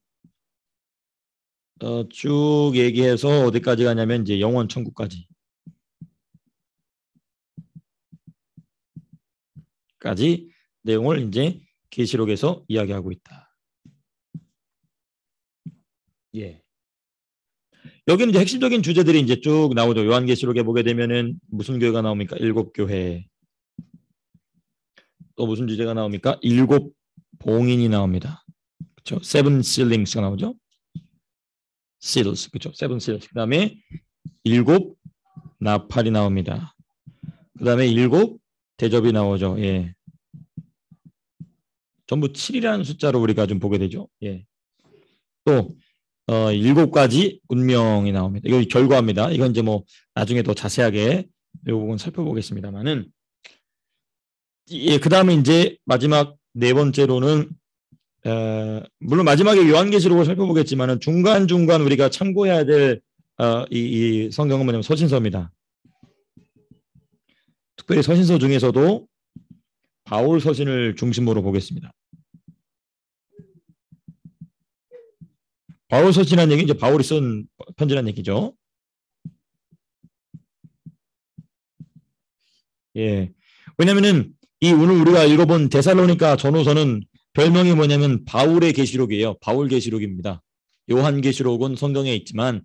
쭉 얘기해서 어디까지 가냐면 이제 영원 천국까지 내용을 이제 계시록에서 이야기하고 있다. 예. 여기는 이제 핵심적인 주제들이 이제 쭉 나오죠. 요한계시록에 보게 되면은 무슨 교회가 나옵니까? 7교회. 또 무슨 주제가 나옵니까? 7 봉인이 나옵니다. 그렇죠? Seven Sealings가 나오죠. Seals, 그렇죠? Seven Seals. 그 다음에 7 나팔이 나옵니다. 그 다음에 7 대접이 나오죠. 예. 전부 7이라는 숫자로 우리가 좀 보게 되죠. 예. 또 7가지 운명이 나옵니다. 이거 결과입니다. 이건 이제 뭐 나중에 더 자세하게 이 부분 살펴보겠습니다만은 예, 그다음에 이제 마지막 네 번째로는 물론 마지막에 요한계시록을 살펴보겠지만은 중간중간 우리가 참고해야 될 이 성경은 뭐냐면 서신서입니다. 특별히 서신서 중에서도 바울 서신을 중심으로 보겠습니다. 바울 서신이라는 얘기 이제 바울이 쓴 편지라는 얘기죠. 예. 왜냐면은 이 오늘 우리가 읽어본 데살로니가 전후서는 별명이 뭐냐면 바울의 계시록이에요. 바울 계시록입니다. 요한 계시록은 성경에 있지만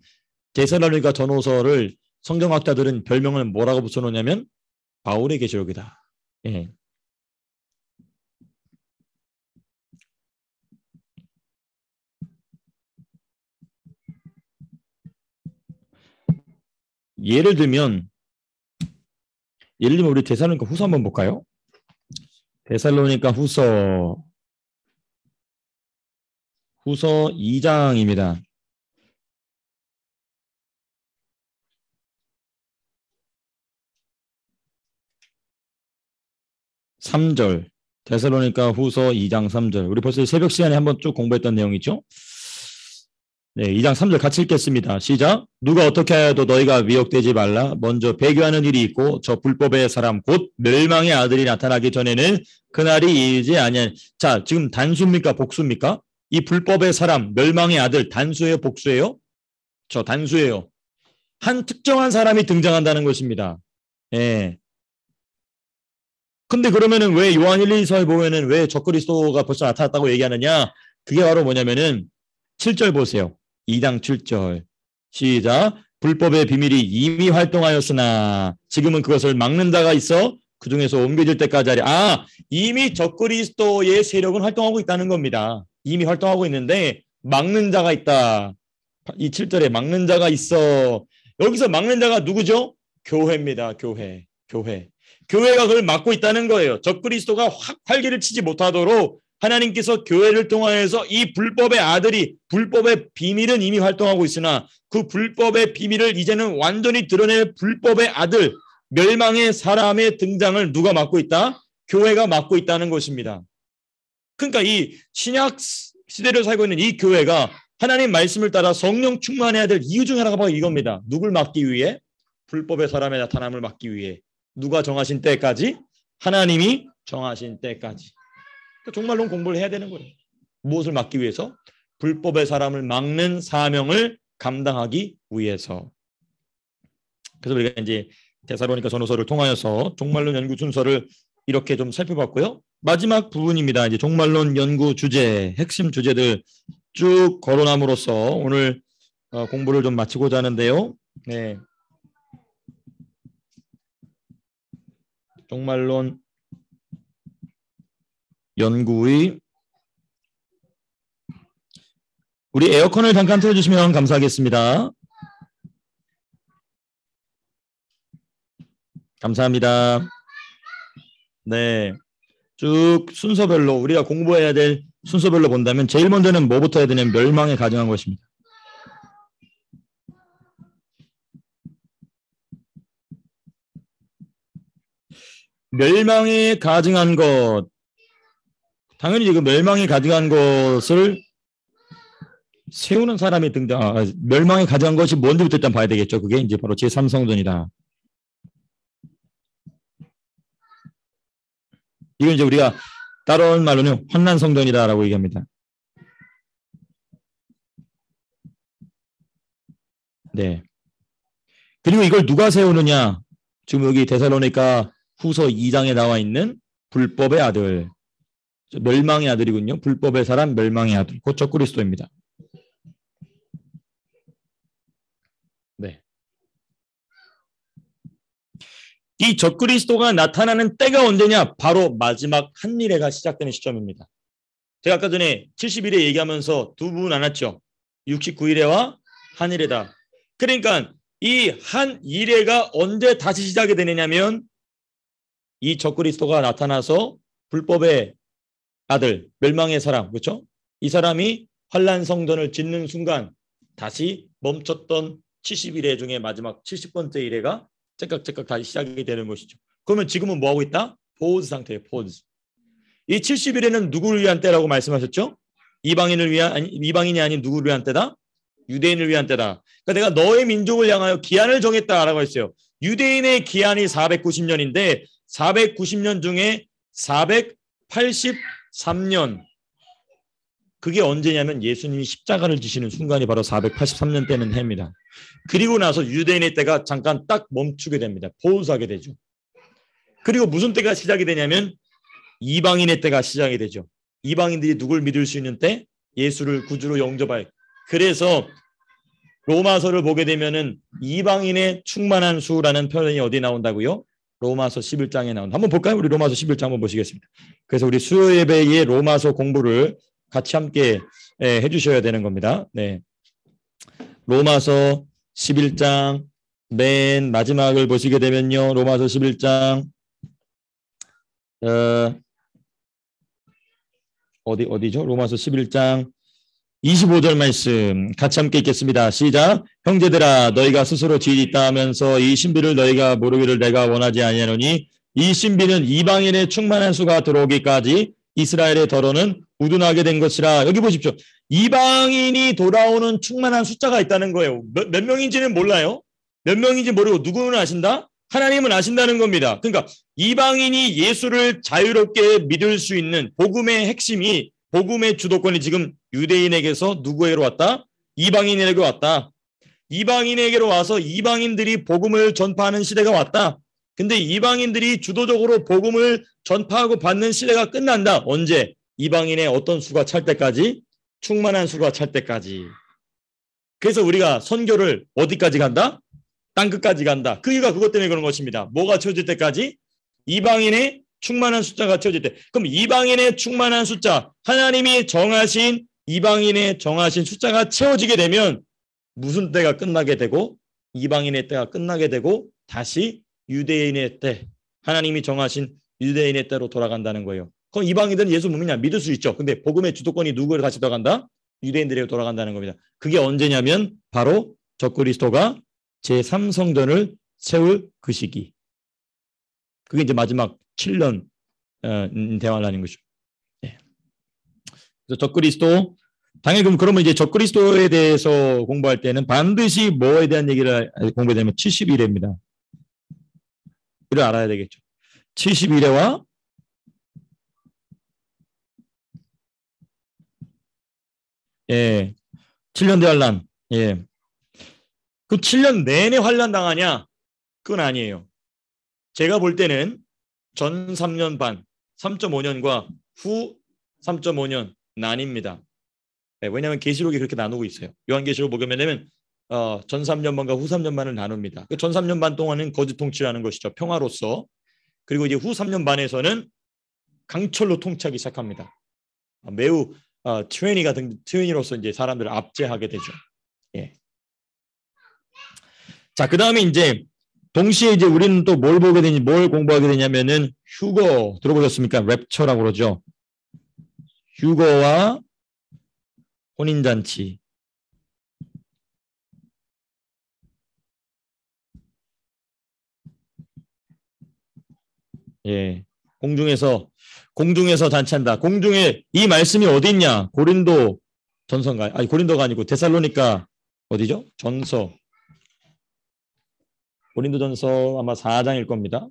데살로니가 전후서를 성경학자들은 별명을 뭐라고 붙여놓냐면 바울의 계시록이다. 예. 예를 들면 우리 데살로니가 후서 한번 볼까요? 데살로니가 후서 2장입니다. 3절. 데살로니가 후서 2장 3절. 우리 벌써 새벽 시간에 한번 쭉 공부했던 내용이죠. 네, 2장 3절 같이 읽겠습니다. 시작. 누가 어떻게 하여도 너희가 미혹되지 말라. 먼저 배교하는 일이 있고 저 불법의 사람 곧 멸망의 아들이 나타나기 전에는 그날이 이르지 아니하니. 자, 지금 단수입니까? 복수입니까? 이 불법의 사람, 멸망의 아들, 단수예요? 복수예요? 저 단수예요. 한 특정한 사람이 등장한다는 것입니다. 예. 근데 그러면은 왜 요한 1, 2서에 보면은 왜 적그리스도가 벌써 나타났다고 얘기하느냐? 그게 바로 뭐냐면은 7절 보세요. 2장 7절. 시작. 불법의 비밀이 이미 활동하였으나 지금은 그것을 막는 자가 있어 그 중에서 옮겨질 때까지 하리. 이미 적그리스도의 세력은 활동하고 있다는 겁니다. 이미 활동하고 있는데 막는 자가 있다. 이 7절에 막는 자가 있어. 여기서 막는 자가 누구죠? 교회입니다. 교회. 교회가 그걸 막고 있다는 거예요. 적그리스도가 확 활기를 치지 못하도록 하나님께서 교회를 통하여서 이 불법의 아들이 불법의 비밀은 이미 활동하고 있으나 그 불법의 비밀을 이제는 완전히 드러낼 불법의 아들 멸망의 사람의 등장을 누가 막고 있다? 교회가 막고 있다는 것입니다. 그러니까 이 신약 시대를 살고 있는 이 교회가 하나님 말씀을 따라 성령 충만해야 될 이유 중 하나가 바로 이겁니다. 누굴 막기 위해? 불법의 사람의 나타남을 막기 위해. 누가 정하신 때까지? 하나님이 정하신 때까지. 종말론 공부를 해야 되는 거예요. 무엇을 막기 위해서? 불법의 사람을 막는 사명을 감당하기 위해서. 그래서 우리가 이제 데살로니가 전후서를 통하여서 종말론 연구 순서를 이렇게 좀 살펴봤고요. 마지막 부분입니다. 이제 종말론 연구 주제, 핵심 주제들 쭉 거론함으로써 오늘 공부를 좀 마치고자 하는데요. 네. 종말론 연구의 우리 에어컨을 잠깐 틀어주시면 감사하겠습니다. 감사합니다. 네, 쭉 순서별로 우리가 공부해야 될 순서별로 본다면 제일 먼저는 뭐부터 해야 되냐면 멸망에 가증한 것입니다. 멸망에 가증한 것, 당연히 지금 멸망에 가증한 것을 세우는 사람이 멸망에 가증한 것이 뭔지부터 일단 봐야 되겠죠. 그게 이제 바로 제3성전이다. 이건 이제 우리가 다른 말로는 환난성전이다라고 얘기합니다. 네. 그리고 이걸 누가 세우느냐? 지금 여기 데살로니가 후서 2장에 나와 있는 불법의 아들, 멸망의 아들이군요. 불법의 사람, 멸망의 아들, 곧 적그리스도입니다. 네. 이 적그리스도가 나타나는 때가 언제냐? 바로 마지막 한일회가 시작되는 시점입니다. 제가 아까 전에 70일에 얘기하면서 두 부분 나눴죠. 69일회와 한일회다. 그러니까 이 한일회가 언제 다시 시작이 되느냐면 이 적그리스도가 나타나서 불법의 아들, 멸망의 사람, 그렇죠? 이 사람이 환란 성전을 짓는 순간 다시 멈췄던 70일의 중에 마지막 70번째 일회가 째깍째깍 다시 시작이 되는 것이죠. 그러면 지금은 뭐 하고 있다? 포즈 상태예요. 포즈. 이 70일에는 누구를 위한 때라고 말씀하셨죠? 이방인이 아닌 누구를 위한 때다? 유대인을 위한 때다. 그러니까 내가 너의 민족을 향하여 기한을 정했다라고 했어요. 유대인의 기한이 490년인데 490년 중에 483년 그게 언제냐면 예수님이 십자가를 지시는 순간이 바로 483년 때는 해입니다. 그리고 나서 유대인의 때가 잠깐 딱 멈추게 됩니다. 포즈하게 되죠. 그리고 무슨 때가 시작이 되냐면 이방인의 때가 시작이 되죠. 이방인들이 누굴 믿을 수 있는 때? 예수를 구주로 영접할. 그래서 로마서를 보게 되면은 이방인의 충만한 수라는 표현이 어디 나온다고요? 로마서 11장에 나온다. 한번 볼까요? 우리 로마서 11장 한번 보시겠습니다. 그래서 우리 수요 예배의 로마서 공부를 같이 함께 해주셔야 되는 겁니다. 네. 로마서 11장 맨 마지막을 보시게 되면요. 로마서 11장 어디죠? 로마서 11장 25절 말씀 같이 함께 읽겠습니다. 시작. 형제들아 너희가 스스로 지혜 있다 하면서 이 신비를 너희가 모르기를 내가 원하지 아니하노니 이 신비는 이방인의 충만한 수가 들어오기까지 이스라엘의 더러는 우둔하게 된 것이라. 여기 보십시오. 이방인이 돌아오는 충만한 숫자가 있다는 거예요. 몇 명인지는 몰라요. 몇 명인지 모르고 누구는 아신다? 하나님은 아신다는 겁니다. 그러니까 이방인이 예수를 자유롭게 믿을 수 있는 복음의 핵심이 복음의 주도권이 지금 유대인에게서 누구에게로 왔다? 이방인에게 왔다. 이방인에게로 와서 이방인들이 복음을 전파하는 시대가 왔다. 근데 이방인들이 주도적으로 복음을 전파하고 받는 시대가 끝난다. 언제? 이방인의 어떤 수가 찰 때까지? 충만한 수가 찰 때까지. 그래서 우리가 선교를 어디까지 간다? 땅끝까지 간다. 그 이유가 그것 때문에 그런 것입니다. 뭐가 채워질 때까지? 이방인의 충만한 숫자가 채워질 때. 그럼 이방인의 충만한 숫자, 하나님이 정하신 이방인의 정하신 숫자가 채워지게 되면 무슨 때가 끝나게 되고 이방인의 때가 끝나게 되고 다시 유대인의 때, 하나님이 정하신 유대인의 때로 돌아간다는 거예요. 그럼 이방인들은 예수 못 믿냐? 믿을 수 있죠. 근데 복음의 주도권이 누구를 다시 돌아간다? 유대인들에게 돌아간다는 겁니다. 그게 언제냐면 바로 적그리스도가 제3성전을 세울 그 시기. 그게 이제 마지막 7년 대환란인 것이죠. 네. 그래서 적그리스도 당연히 그러면 이제 적그리스도에 대해서 공부할 때는 반드시 뭐에 대한 얘기를 공부해야 되면 70일입니다. 이를 알아야 되겠죠. 70일에와 예, 7년 대환란. 예. 그 7년 내내 환란 당하냐? 그건 아니에요. 제가 볼 때는 전 3년 반, 3.5년과 후 3.5년 나뉩니다. 네, 왜냐하면 계시록이 그렇게 나누고 있어요. 요한계시록 보게 되면 전 3년 반과 후 3년 반을 나눕니다. 전 3년 반 동안은 거짓 통치라는 것이죠. 평화로서. 그리고 이제 후 3년 반에서는 강철로 통치하기 시작합니다. 매우 트웬이로서 이제 사람들을 압제하게 되죠. 예. 자, 그 다음에 이제 동시에 이제 우리는 또 뭘 보게 되니, 뭘 공부하게 되냐면은 휴거 들어보셨습니까? 랩처라고 그러죠. 휴거와 혼인잔치. 예. 공중에서 잔치한다. 공중에 이 말씀이 어디 있냐? 고린도 전서인가요? 아니, 고린도가 아니고 데살로니가 어디죠? 전서. 고린도전서 아마 4장일 겁니다.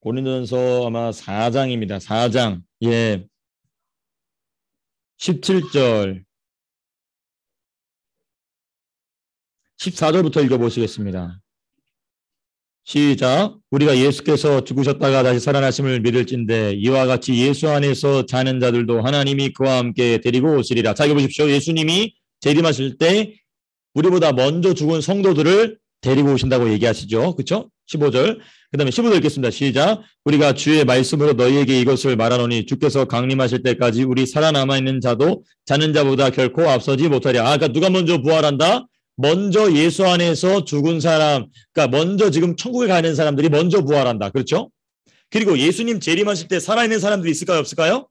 고린도전서 아마 4장입니다. 4장. 예. 17절. 14절부터 읽어보시겠습니다. 시작. 우리가 예수께서 죽으셨다가 다시 살아나심을 믿을진대 이와 같이 예수 안에서 자는 자들도 하나님이 그와 함께 데리고 오시리라. 자, 이거 보십시오. 예수님이 재림하실 때 우리보다 먼저 죽은 성도들을 데리고 오신다고 얘기하시죠. 그렇죠? 15절. 그 다음에 15절 읽겠습니다. 시작. 우리가 주의 말씀으로 너희에게 이것을 말하노니 주께서 강림하실 때까지 우리 살아남아있는 자도 자는 자보다 결코 앞서지 못하리라. 그러니까 누가 먼저 부활한다? 먼저 예수 안에서 죽은 사람, 그러니까 먼저 지금 천국에 가는 사람들이 먼저 부활한다. 그렇죠? 그리고 예수님 재림하실 때 살아있는 사람들이 있을까요? 없을까요?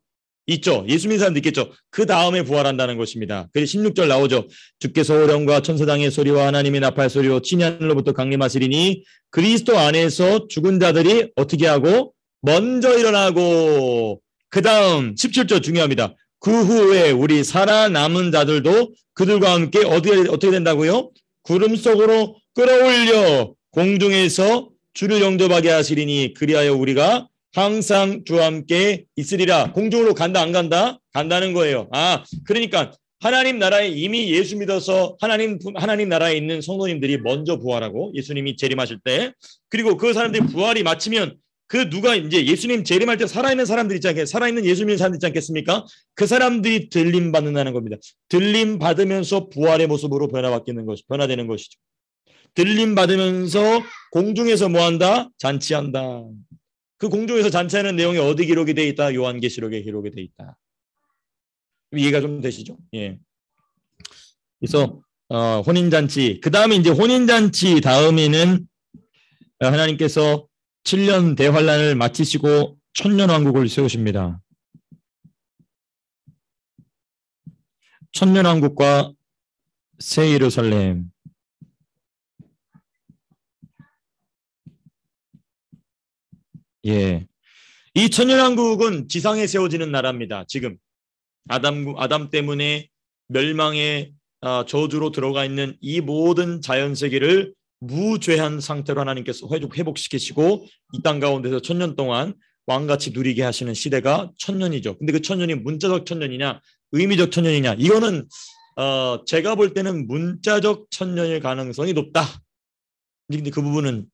있죠. 예수 믿는 사람도 있겠죠. 그 다음에 부활한다는 것입니다. 그래서 16절 나오죠. 주께서 오령과 천사장의 소리와 하나님의 나팔 소리로 친히 하늘로부터 강림하시리니 그리스도 안에서 죽은 자들이 어떻게 하고 먼저 일어나고 그 다음 17절 중요합니다. 그 후에 우리 살아남은 자들도 그들과 함께 어떻게 된다고요? 구름 속으로 끌어올려 공중에서 주를 영접하게 하시리니 그리하여 우리가 항상 주와 함께 있으리라. 공중으로 간다 안 간다? 간다는 거예요. 그러니까 하나님 나라에 이미 예수 믿어서 하나님 나라에 있는 성도님들이 먼저 부활하고 예수님이 재림하실 때 그리고 그 사람들이 부활이 마치면 그 누가 이제 예수님 재림할 때 살아있는 사람들 있지 않겠습니까? 살아있는 예수 믿는 사람들 있지 않겠습니까? 그 사람들이 들림 받는다는 겁니다. 들림 받으면서 부활의 모습으로 변화되는 것이죠. 들림 받으면서 공중에서 뭐한다? 잔치한다. 그 공중에서 잔치하는 내용이 어디 기록이 돼 있다? 요한계시록에 기록이 돼 있다. 이해가 좀 되시죠? 예. 그래서 혼인잔치 그 다음에 이제 혼인잔치 다음에는 하나님께서 7년 대환란을 마치시고 천년왕국을 세우십니다. 천년왕국과 새 예루살렘. 예, 이 천년왕국은 지상에 세워지는 나라입니다. 지금 아담 때문에 멸망의 저주로 들어가 있는 이 모든 자연세계를 무죄한 상태로 하나님께서 회복시키시고 이 땅 가운데서 천년 동안 왕같이 누리게 하시는 시대가 천년이죠. 근데 그 천년이 문자적 천년이냐 의미적 천년이냐 이거는 제가 볼 때는 문자적 천년일 가능성이 높다. 근데 그 부분은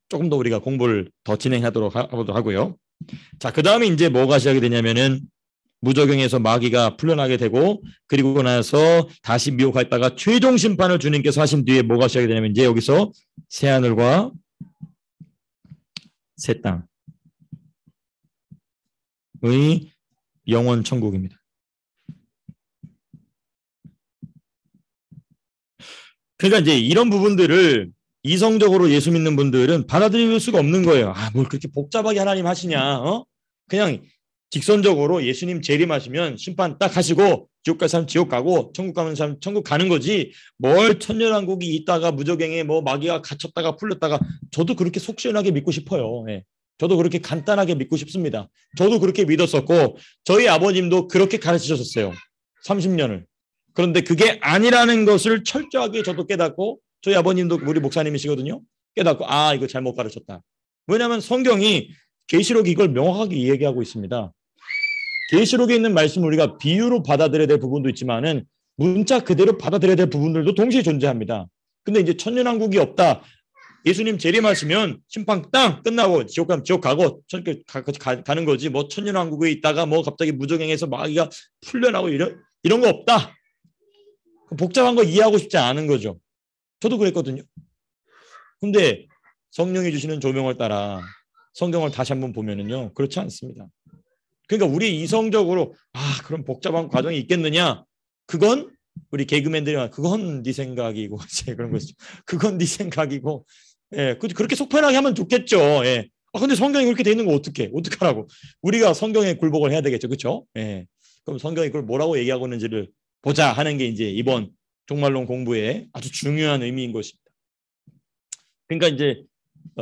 조금 더 우리가 공부를 더 진행하도록 하고요. 자, 그 다음에 이제 뭐가 시작이 되냐면은 무적용에서 마귀가 풀려나게 되고 그리고 나서 다시 미혹했다가 최종 심판을 주님께서 하신 뒤에 뭐가 시작이 되냐면 이제 여기서 새하늘과 새 땅의 영원 천국입니다. 그러니까 이제 이런 부분들을 이성적으로 예수 믿는 분들은 받아들일 수가 없는 거예요. 뭘 그렇게 복잡하게 하나님 하시냐? 그냥 직선적으로 예수님 재림하시면 심판 딱 하시고 지옥 갈 사람 지옥 가고 천국 가는 사람 천국 가는 거지. 뭘 천년왕국이 있다가 무적행에 뭐 마귀가 갇혔다가 풀렸다가 저도 그렇게 속 시원하게 믿고 싶어요. 예. 저도 그렇게 간단하게 믿고 싶습니다. 저도 그렇게 믿었었고 저희 아버님도 그렇게 가르치셨어요. 30년을. 그런데 그게 아니라는 것을 철저하게 저도 깨닫고 저희 아버님도 우리 목사님이시거든요. 깨닫고 이거 잘못 가르쳤다. 왜냐하면 성경이 계시록이 이걸 명확하게 이야기하고 있습니다. 계시록에 있는 말씀을 우리가 비유로 받아들여야 될 부분도 있지만은 문자 그대로 받아들여야 될 부분들도 동시에 존재합니다. 근데 이제 천년왕국이 없다. 예수님 재림하시면 심판 땅 끝나고 지옥 가면 지옥 가고 가는 거지. 뭐 천년왕국에 있다가 뭐 갑자기 무적행에서 마귀가 풀려나고 이런 거 없다. 복잡한 거 이해하고 싶지 않은 거죠. 저도 그랬거든요. 근데 성령이 주시는 조명을 따라 성경을 다시 한번 보면은요. 그렇지 않습니다. 그러니까 우리 이성적으로 그런 복잡한 과정이 있겠느냐? 그건 우리 개그맨들이 그건 네 생각이고 그런 것이죠. 그건 네 생각이고 예, 그렇게 속편하게 하면 좋겠죠. 예. 근데 성경이 그렇게 돼 있는 거 어떡하라고? 우리가 성경에 굴복을 해야 되겠죠. 그렇죠? 예. 그럼 성경이 그걸 뭐라고 얘기하고 있는지를 보자 하는 게 이제 이번 종말론 공부의 아주 중요한 의미인 것입니다. 그러니까 이제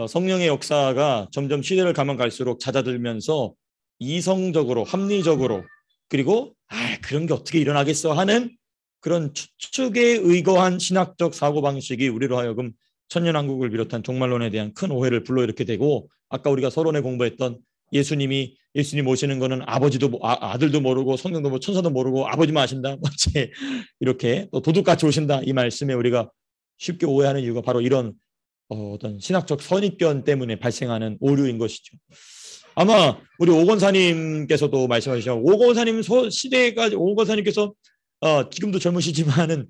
성령의 역사가 점점 시대를 가면 갈수록 잦아들면서 이성적으로 합리적으로 그리고 그런 게 어떻게 일어나겠어 하는 그런 추측에 의거한 신학적 사고방식이 우리로 하여금 천년왕국을 비롯한 종말론에 대한 큰 오해를 불러일으키게 되고 아까 우리가 서론에 공부했던 예수님 오시는 거는 아들도 모르고 성령도 천사도 모르고 아버지만 아신다. 이렇게 또 도둑같이 오신다. 이 말씀에 우리가 쉽게 오해하는 이유가 바로 이런 어떤 신학적 선입견 때문에 발생하는 오류인 것이죠. 아마 우리 오건사님께서도 말씀하시죠. 오건사님께서 지금도 젊으시지만은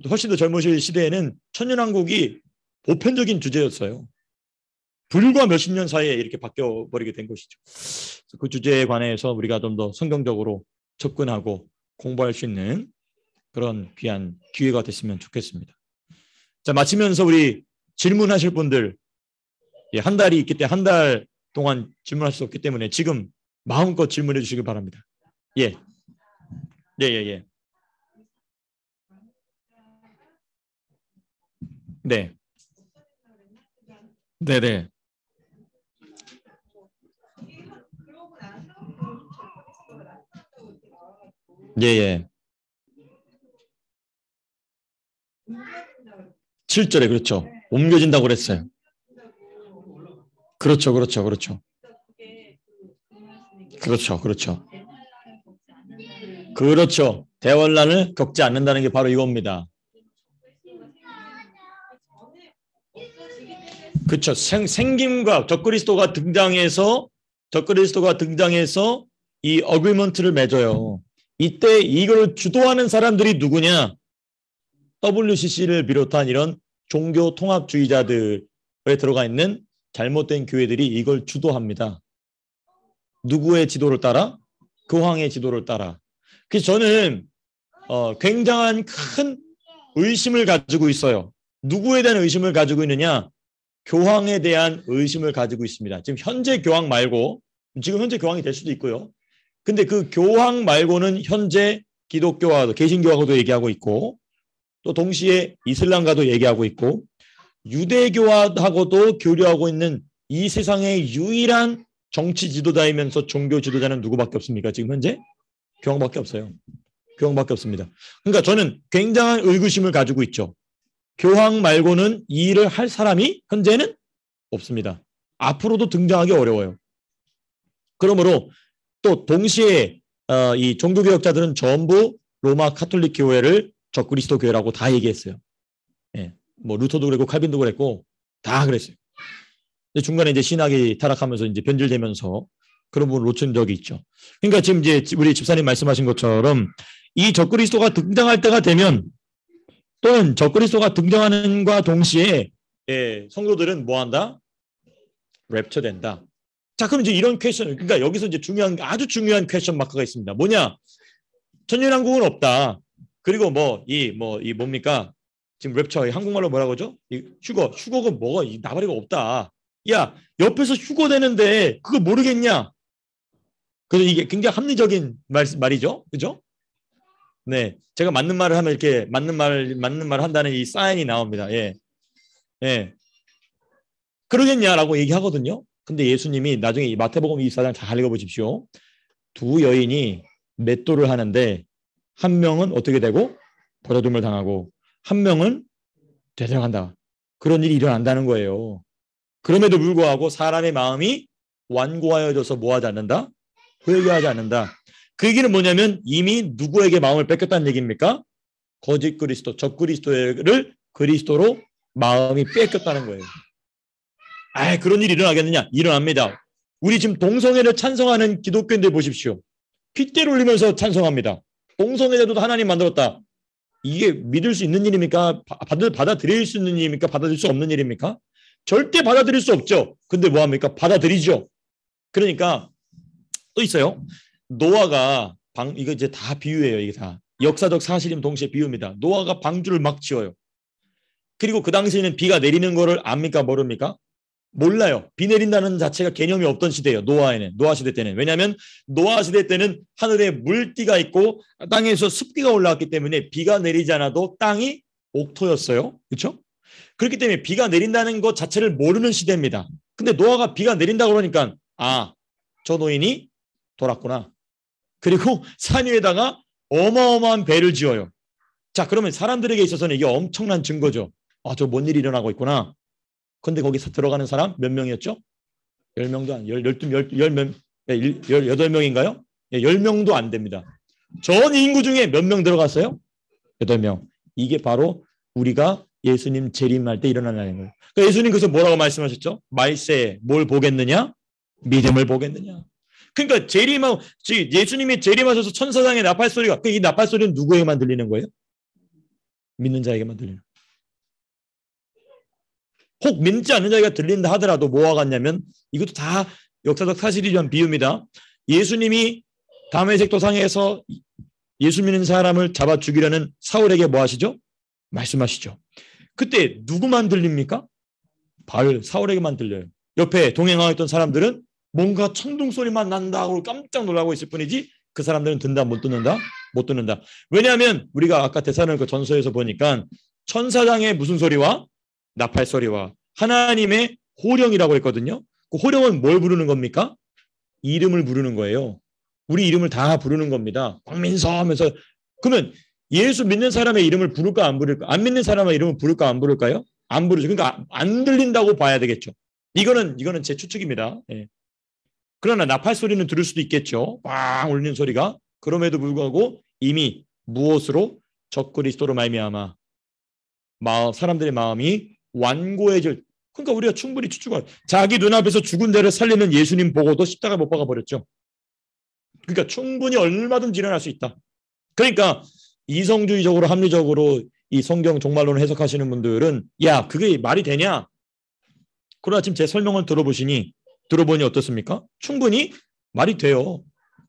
훨씬 더 젊으실 시대에는 천년왕국이 보편적인 주제였어요. 불과 몇십 년 사이에 이렇게 바뀌어버리게 된 것이죠. 그 주제에 관해서 우리가 좀 더 성경적으로 접근하고 공부할 수 있는 그런 귀한 기회가 됐으면 좋겠습니다. 자, 마치면서 우리 질문하실 분들, 예, 한 달이 있기 때문에 한 달 동안 질문할 수 없기 때문에 지금 마음껏 질문해 주시기 바랍니다. 예, 예, 예, 예. 네, 네, 네, 예, 예. 7절에 그렇죠. 옮겨진다고 그랬어요. 그렇죠, 그렇죠, 그렇죠. 그렇죠, 그렇죠. 그렇죠. 대환란을 겪지 않는다는 게 바로 이겁니다. 그렇죠. 생김과 적그리스도가 등장해서 이 어그리먼트를 맺어요. 이때 이걸 주도하는 사람들이 누구냐? WCC를 비롯한 이런 종교 통합주의자들에 들어가 있는 잘못된 교회들이 이걸 주도합니다. 누구의 지도를 따라? 교황의 지도를 따라. 그래서 저는 굉장한 큰 의심을 가지고 있어요. 누구에 대한 의심을 가지고 있느냐? 교황에 대한 의심을 가지고 있습니다. 지금 현재 교황 말고, 지금 현재 교황이 될 수도 있고요. 근데 그 교황 말고는 현재 기독교와도 개신교하고도 얘기하고 있고, 또 동시에 이슬람과도 얘기하고 있고, 유대교하고도 교류하고 있는 이 세상의 유일한 정치 지도자이면서 종교 지도자는 누구밖에 없습니까? 지금 현재 교황밖에 없어요. 교황밖에 없습니다. 그러니까 저는 굉장한 의구심을 가지고 있죠. 교황 말고는 이 일을 할 사람이 현재는 없습니다. 앞으로도 등장하기 어려워요. 그러므로 또 동시에 이 종교개혁자들은 전부 로마 카톨릭 교회를 적그리스도 교회라고 다 얘기했어요. 예, 뭐 루터도 그랬고 칼빈도 그랬고 다 그랬어요. 중간에 이제 신학이 타락하면서 이제 변질되면서 그런 부분 놓친 적이 있죠. 그러니까 지금 이제 우리 집사님 말씀하신 것처럼 이 적그리스도가 등장할 때가 되면 또는 적그리스도가 등장하는과 동시에 성도들은 뭐 한다? 랩처 된다. 자, 그럼 이제 이런 퀘션, 그러니까 여기서 이제 아주 중요한 퀘션 마크가 있습니다. 뭐냐? 천년왕국은 없다. 그리고 뭡니까? 지금 랩처 한국말로 뭐라고 하죠? 휴거가 뭐가 나발이가 없다. 야, 옆에서 휴거 되는데 그거 모르겠냐? 그래서 이게 굉장히 합리적인 말이죠. 그죠? 네. 제가 맞는 말을 하면 이렇게 맞는 말 한다는 이 사인이 나옵니다. 예. 예. 그러겠냐라고 얘기하거든요. 근데 예수님이 나중에 마태복음 24장 잘 읽어보십시오. 두 여인이 맷돌을 하는데 한 명은 어떻게 되고 버려둠을 당하고 한 명은 되돌아간다. 그런 일이 일어난다는 거예요. 그럼에도 불구하고 사람의 마음이 완고하여져서 뭐하지 않는다? 회개하지 않는다. 그 얘기는 뭐냐면 이미 누구에게 마음을 뺏겼다는 얘기입니까? 거짓 그리스도, 적그리스도를 그리스도로 마음이 뺏겼다는 거예요. 그런 일이 일어나겠느냐? 일어납니다. 우리 지금 동성애를 찬성하는 기독교인들 보십시오. 핏대를 올리면서 찬성합니다. 동성애자도 하나님 만들었다. 이게 믿을 수 있는 일입니까? 받아들일 수 있는 일입니까? 받아들일 수 없는 일입니까? 절대 받아들일 수 없죠. 근데 뭐합니까? 받아들이죠. 그러니까 또 있어요. 노아가 이거 이제 다 비유예요. 이게 다 역사적 사실임 동시에 비유입니다. 노아가 방주를 막 지어요. 그리고 그 당시에는 비가 내리는 거를 압니까? 모릅니까? 몰라요. 비 내린다는 자체가 개념이 없던 시대예요. 노아 시대 때는. 왜냐하면 노아 시대 때는 하늘에 물띠가 있고 땅에서 습기가 올라왔기 때문에 비가 내리지 않아도 땅이 옥토였어요. 그렇죠? 그렇기 때문에 비가 내린다는 것 자체를 모르는 시대입니다. 근데 노아가 비가 내린다고 그러니까 저 노인이 돌았구나. 그리고 산 위에다가 어마어마한 배를 지어요. 자, 그러면 사람들에게 있어서는 이게 엄청난 증거죠. 저 뭔 일이 일어나고 있구나. 근데 거기서 들어가는 사람 몇 명이었죠? 10명도 안, 18명인가요? 10명도 안 됩니다. 전 인구 중에 몇 명 들어갔어요? 8명. 이게 바로 우리가 예수님 재림할 때 일어나는 거예요. 그러니까 예수님 그래서 뭐라고 말씀하셨죠? 말세 뭘 보겠느냐? 믿음을 보겠느냐? 그러니까 예수님이 재림하셔서 천사장의 나팔 소리가, 이 나팔 소리는 누구에게만 들리는 거예요? 믿는 자에게만 들리는 거예요. 혹 믿지 않는 자가 들린다 하더라도 뭐와 같냐면 이것도 다 역사적 사실이란 비유입니다. 예수님이 다메섹 도상에서 예수 믿는 사람을 잡아 죽이려는 사울에게 뭐 하시죠? 말씀하시죠. 그때 누구만 들립니까? 사울에게만 들려요. 옆에 동행하고 있던 사람들은 뭔가 천둥 소리만 난다고 깜짝 놀라고 있을 뿐이지 그 사람들은 듣는다 못 듣는다? 못 듣는다. 왜냐하면 우리가 아까 데살로니가 전서에서 보니까 천사장의 무슨 소리와 나팔 소리와 하나님의 호령이라고 했거든요. 그 호령은 뭘 부르는 겁니까? 이름을 부르는 거예요. 우리 이름을 다 부르는 겁니다. 광민서 하면서. 그러면 예수 믿는 사람의 이름을 부를까 안 부를까? 안 믿는 사람의 이름을 부를까 안 부를까요? 안 부르죠. 그러니까 안 들린다고 봐야 되겠죠. 이거는 제 추측입니다. 예. 그러나 나팔 소리는 들을 수도 있겠죠. 빵 울리는 소리가. 그럼에도 불구하고 이미 무엇으로 적그리스도로 말미암아 사람들의 마음이 완고해질. 그러니까 우리가 충분히 추측할. 자기 눈앞에서 죽은 자를 살리는 예수님 보고도 십자가 못 박아 버렸죠. 그러니까 충분히 얼마든지 일어날 수 있다. 그러니까 이성주의적으로 합리적으로 이 성경 종말론을 해석하시는 분들은 야 그게 말이 되냐? 그러나 지금 제 설명을 들어보니 어떻습니까? 충분히 말이 돼요.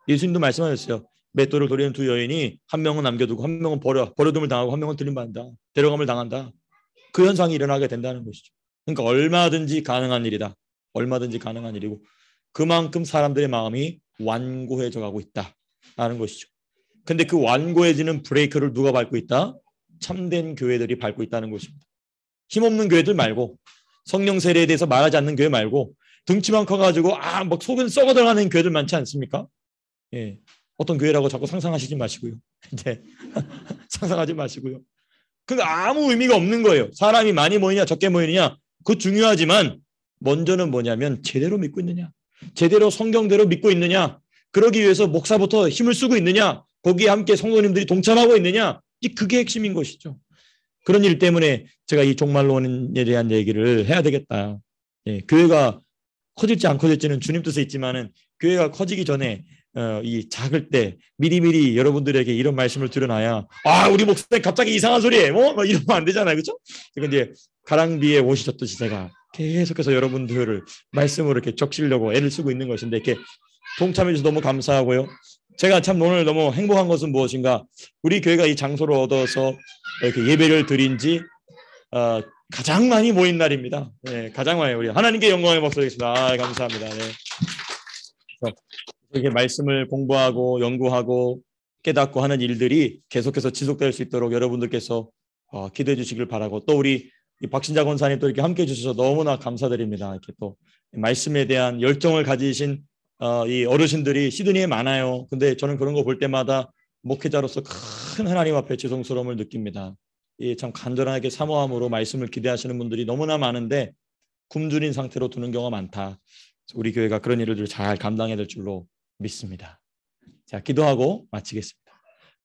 예수님도 말씀하셨어요. 맷돌을 돌리는 두 여인이 한 명은 남겨두고 한 명은 버려둠을 당하고 한 명은 들림받는다. 데려감을 당한다. 그 현상이 일어나게 된다는 것이죠. 그러니까 얼마든지 가능한 일이다. 얼마든지 가능한 일이고 그만큼 사람들의 마음이 완고해져 가고 있다라는 것이죠. 근데 그 완고해지는 브레이크를 누가 밟고 있다? 참된 교회들이 밟고 있다는 것입니다. 힘없는 교회들 말고 성령 세례에 대해서 말하지 않는 교회 말고 등치만 커가지고 막 속은 썩어 들어가는 교회들 많지 않습니까? 예, 어떤 교회라고 자꾸 상상하시지 마시고요. 네. 상상하지 마시고요. 그러니까 아무 의미가 없는 거예요. 사람이 많이 모이냐 적게 모이느냐 그거 중요하지만 먼저는 뭐냐면 제대로 믿고 있느냐, 제대로 성경대로 믿고 있느냐, 그러기 위해서 목사부터 힘을 쓰고 있느냐, 거기에 함께 성도님들이 동참하고 있느냐, 그게 핵심인 것이죠. 그런 일 때문에 제가 이 종말론에 대한 얘기를 해야 되겠다. 예, 교회가 커질지 안 커질지는 주님 뜻에 있지만은 교회가 커지기 전에 이 작을 때 미리미리 여러분들에게 이런 말씀을 드려놔야 우리 목사님 갑자기 이상한 소리해 뭐 이러면 안 되잖아요. 그렇죠? 근데 가랑비에 옷이 젖듯이 제가 계속해서 여러분들을 말씀으로 이렇게 적시려고 애를 쓰고 있는 것인데 이렇게 동참해 주셔서 너무 감사하고요. 제가 참 오늘 너무 행복한 것은 무엇인가? 우리 교회가 이 장소를 얻어서 이렇게 예배를 드린 지 가장 많이 모인 날입니다. 네, 가장 많이 우리 하나님께 영광의 목소리 드리겠습니다. 감사합니다. 네. 이렇게 말씀을 공부하고 연구하고 깨닫고 하는 일들이 계속해서 지속될 수 있도록 여러분들께서 기도해 주시길 바라고 또 우리 박신자 권사님 또 이렇게 함께 해 주셔서 너무나 감사드립니다. 이렇게 또 말씀에 대한 열정을 가지신 이 어르신들이 시드니에 많아요. 근데 저는 그런 거 볼 때마다 목회자로서 큰 하나님 앞에 죄송스러움을 느낍니다. 참 간절하게 사모함으로 말씀을 기대하시는 분들이 너무나 많은데 굶주린 상태로 두는 경우가 많다. 우리 교회가 그런 일을 잘 감당해야 될 줄로 믿습니다. 자, 기도하고 마치겠습니다.